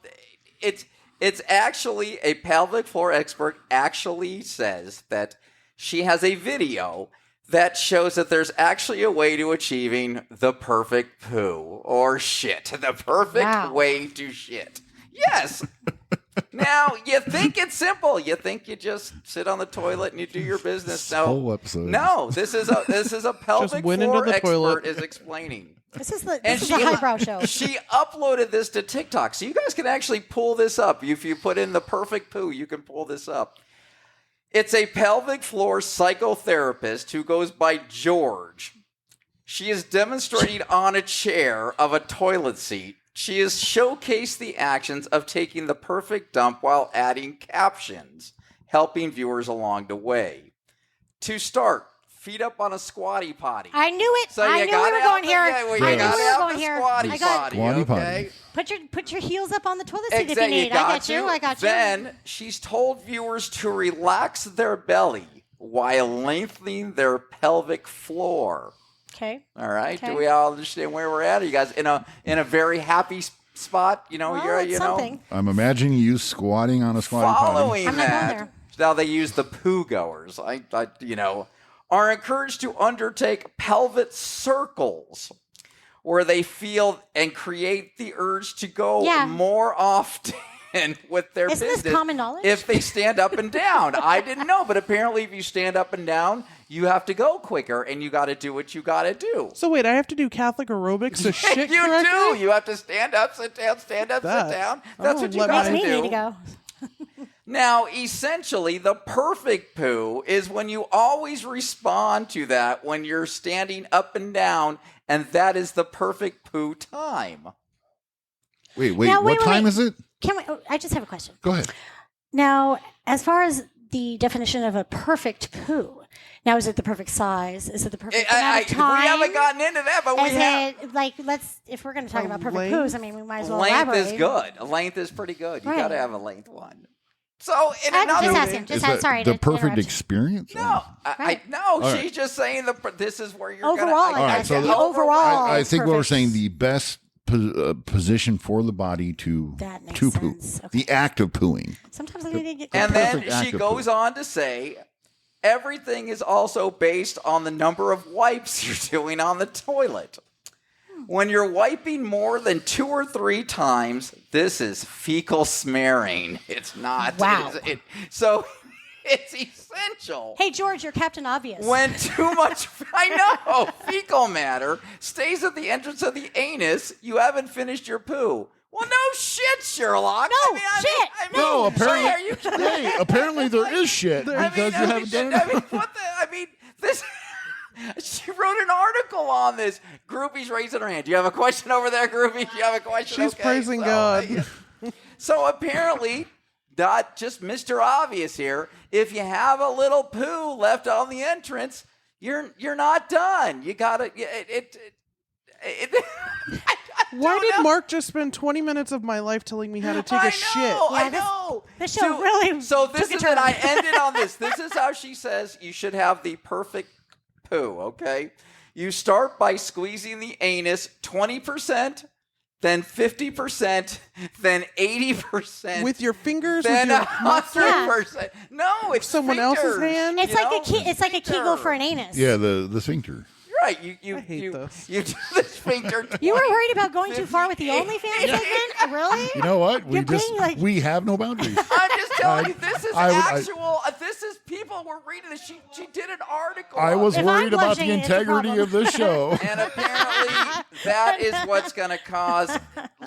Speaker 2: it's actually a pelvic floor expert. Actually says that she has a video that shows that there's actually a way to achieving the perfect poo or shit. The perfect way to shit. Yes. Now, you think it's simple. You think you just sit on the toilet and you do your business. No, this is a pelvic floor expert is explaining.
Speaker 3: This is a highbrow show.
Speaker 2: She uploaded this to TikTok, so you guys can actually pull this up. If you put in the perfect poo, you can pull this up. It's a pelvic floor psychotherapist who goes by George. She is demonstrating on a chair of a toilet seat. She has showcased the actions of taking the perfect dump while adding captions, helping viewers along the way. To start, feet up on a squatty potty.
Speaker 3: I knew it.
Speaker 2: So
Speaker 3: I knew we were going here.
Speaker 2: I knew we were going here.
Speaker 1: Squatty potty.
Speaker 3: Put your heels up on the toilet seat if you need. I got you.
Speaker 2: Then she's told viewers to relax their belly while lengthening their pelvic floor.
Speaker 3: Okay.
Speaker 2: All right.
Speaker 3: Okay.
Speaker 2: Do we all understand where we're at? Are you guys in a very happy spot?
Speaker 3: Something.
Speaker 1: I'm imagining you squatting on a squatty
Speaker 2: Following
Speaker 3: I'm not going there.
Speaker 2: now they use the poo goers. Are encouraged to undertake pelvic circles, where they feel and create the urge to go more often with their
Speaker 3: Isn't
Speaker 2: business.
Speaker 3: this common knowledge?
Speaker 2: If they stand up and down. I didn't know, but apparently if you stand up and down, you have to go quicker, and you got to do what you got to do.
Speaker 4: So wait, I have to do Catholic aerobics to shit
Speaker 2: You
Speaker 4: correctly?
Speaker 2: do. You have to stand up, sit down, stand up, sit down. That's what you got to
Speaker 3: We
Speaker 2: do.
Speaker 3: need to go.
Speaker 2: Now, essentially, the perfect poo is when you always respond to that when you're standing up and down, and that is the perfect poo time.
Speaker 1: Wait, what time is it?
Speaker 3: I just have a question.
Speaker 1: Go ahead.
Speaker 3: Now, as far as the definition of a perfect poo, now is it the perfect size? Is it the perfect amount of time?
Speaker 2: We haven't gotten into that, but we have.
Speaker 3: If we're going to talk about perfect poos, I mean, we might as well
Speaker 2: length
Speaker 3: elaborate.
Speaker 2: is good. A length is pretty good. You got to have a length one. So, in
Speaker 3: I'm
Speaker 2: another
Speaker 3: just asking. Sorry,
Speaker 1: the
Speaker 3: to
Speaker 1: perfect
Speaker 3: interrupt.
Speaker 1: experience?
Speaker 2: No,
Speaker 3: Right.
Speaker 2: she's just saying this is where you're
Speaker 3: Overall,
Speaker 2: gonna.
Speaker 3: I guess. The overall.
Speaker 1: I think what we're
Speaker 3: perfect.
Speaker 1: saying, the best position for the body to poo.
Speaker 3: sense. Okay.
Speaker 1: The act of pooing.
Speaker 3: Sometimes I need to get.
Speaker 2: And then
Speaker 1: perfect act
Speaker 2: she
Speaker 1: of
Speaker 2: goes on to say, everything is also based on the number of wipes you're doing on the toilet. When you're wiping more than 2 or 3 times, this is fecal smearing. It's not.
Speaker 3: Wow.
Speaker 2: So it's essential.
Speaker 3: Hey, George, you're Captain Obvious.
Speaker 2: When too much, fecal matter stays at the entrance of the anus, you haven't finished your poo. Well, no shit, Sherlock.
Speaker 3: No shit.
Speaker 1: No, apparently,
Speaker 2: are you kidding?
Speaker 1: hey, apparently there is shit because you haven't done it.
Speaker 2: This. She wrote an article on this. Groupie's raising her hand. Do you have a question over there, Groupie? Do you have a question?
Speaker 4: She's praising God.
Speaker 2: So apparently, not just Mr. Obvious here. If you have a little poo left on the entrance, you're not done. You gotta.
Speaker 4: Why did Mark just spend 20 minutes of my life telling me how to take a shit?
Speaker 2: I know.
Speaker 3: This show really.
Speaker 2: So this
Speaker 3: took a
Speaker 2: is
Speaker 3: turn.
Speaker 2: it. I ended on this. This is how she says you should have the perfect poo, okay? You start by squeezing the anus 20%, then 50%, then 80%.
Speaker 4: With your fingers?
Speaker 2: Then
Speaker 4: with your
Speaker 2: 100%. No, it's
Speaker 4: someone else's hand?
Speaker 3: It's like a Kegel for an anus.
Speaker 1: Yeah, the sphincter.
Speaker 2: Right.
Speaker 4: I hate this.
Speaker 2: You do the sphincter.
Speaker 3: You were worried about going too far with the OnlyFans segment? Really?
Speaker 1: You know what? We have no boundaries.
Speaker 2: I'm just telling you, this is this is people were reading this. She did an article.
Speaker 1: I was
Speaker 3: If
Speaker 1: worried
Speaker 3: I'm
Speaker 1: about the
Speaker 3: blushing, it's a
Speaker 1: integrity
Speaker 3: problem.
Speaker 1: of this show.
Speaker 2: And apparently that is what's going to cause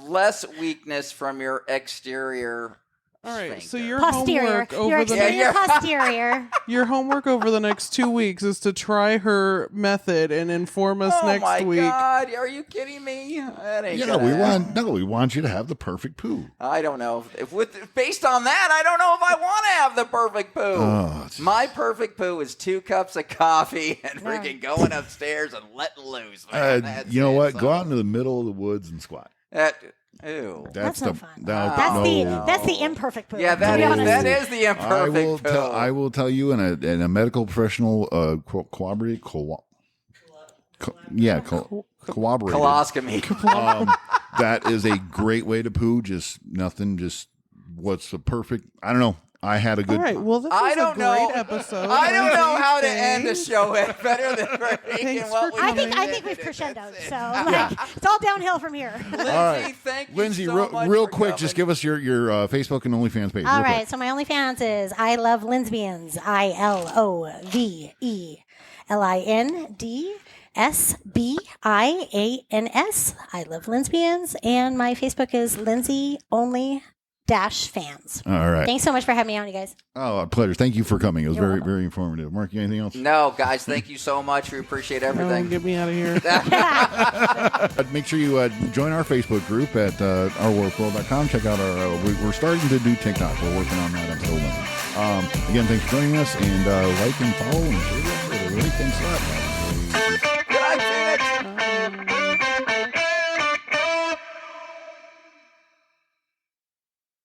Speaker 2: less weakness from your exterior.
Speaker 4: All right, so
Speaker 2: sphincter.
Speaker 4: your
Speaker 3: Posterior.
Speaker 4: homework
Speaker 3: Your
Speaker 4: over the
Speaker 3: exterior posterior.
Speaker 4: your homework over the next 2 weeks is to try her method and inform us next
Speaker 2: my
Speaker 4: week.
Speaker 2: God, are you kidding me? That ain't
Speaker 1: Yeah,
Speaker 2: gonna happen.
Speaker 1: we want you to have the perfect poo.
Speaker 2: I don't know. Based on that, I don't know if I want to have the perfect poo.
Speaker 1: Oh,
Speaker 2: My perfect poo is 2 cups of coffee and freaking going upstairs and letting loose. Man. That's
Speaker 1: You know
Speaker 2: it.
Speaker 1: what?
Speaker 2: So,
Speaker 1: Go out into the middle of the woods and squat.
Speaker 2: Ew.
Speaker 3: That's no fun.
Speaker 1: No.
Speaker 3: That's the imperfect poo.
Speaker 2: Yeah,
Speaker 3: to be honest.
Speaker 2: that is the imperfect poo.
Speaker 1: I will tell you in a medical professional cooperative cooperated.
Speaker 2: Coloscopy.
Speaker 1: That is a great way to poo. Just what's the perfect? I don't know. I had a good.
Speaker 4: All right, well, this
Speaker 2: I
Speaker 4: was
Speaker 2: don't
Speaker 4: a
Speaker 2: know.
Speaker 4: great episode.
Speaker 2: I don't know how to
Speaker 4: Thanks.
Speaker 2: end the show better than taking
Speaker 4: Thanks
Speaker 2: what
Speaker 4: for
Speaker 2: we
Speaker 4: coming.
Speaker 3: I think we've crescendoed. So it's all downhill from here.
Speaker 2: Lindsay,
Speaker 1: right.
Speaker 2: thank you
Speaker 1: Lindsay,
Speaker 2: so much
Speaker 1: real
Speaker 2: for
Speaker 1: quick,
Speaker 2: coming.
Speaker 1: just give us your Facebook and OnlyFans page.
Speaker 3: All
Speaker 1: real
Speaker 3: right,
Speaker 1: quick.
Speaker 3: so my OnlyFans is I love Lesbians. ILOVELINDSBIANS. I love lesbians, and my Facebook is Lindsay Only Fans.
Speaker 1: All right.
Speaker 3: Thanks so much for having me on, you guys.
Speaker 1: Oh, a pleasure. Thank you for coming. It was
Speaker 3: You're
Speaker 1: very,
Speaker 3: welcome.
Speaker 1: very informative. Mark, you anything else?
Speaker 2: No, guys, thank you so much. We appreciate
Speaker 4: Oh,
Speaker 2: everything.
Speaker 4: get me out of here.
Speaker 1: Make sure you join our Facebook group at ourworkworld.com. Check out our. We're starting to do TikTok. We're working on that until then. Again, thanks for joining us, and like and follow and share. Everybody, thanks a lot.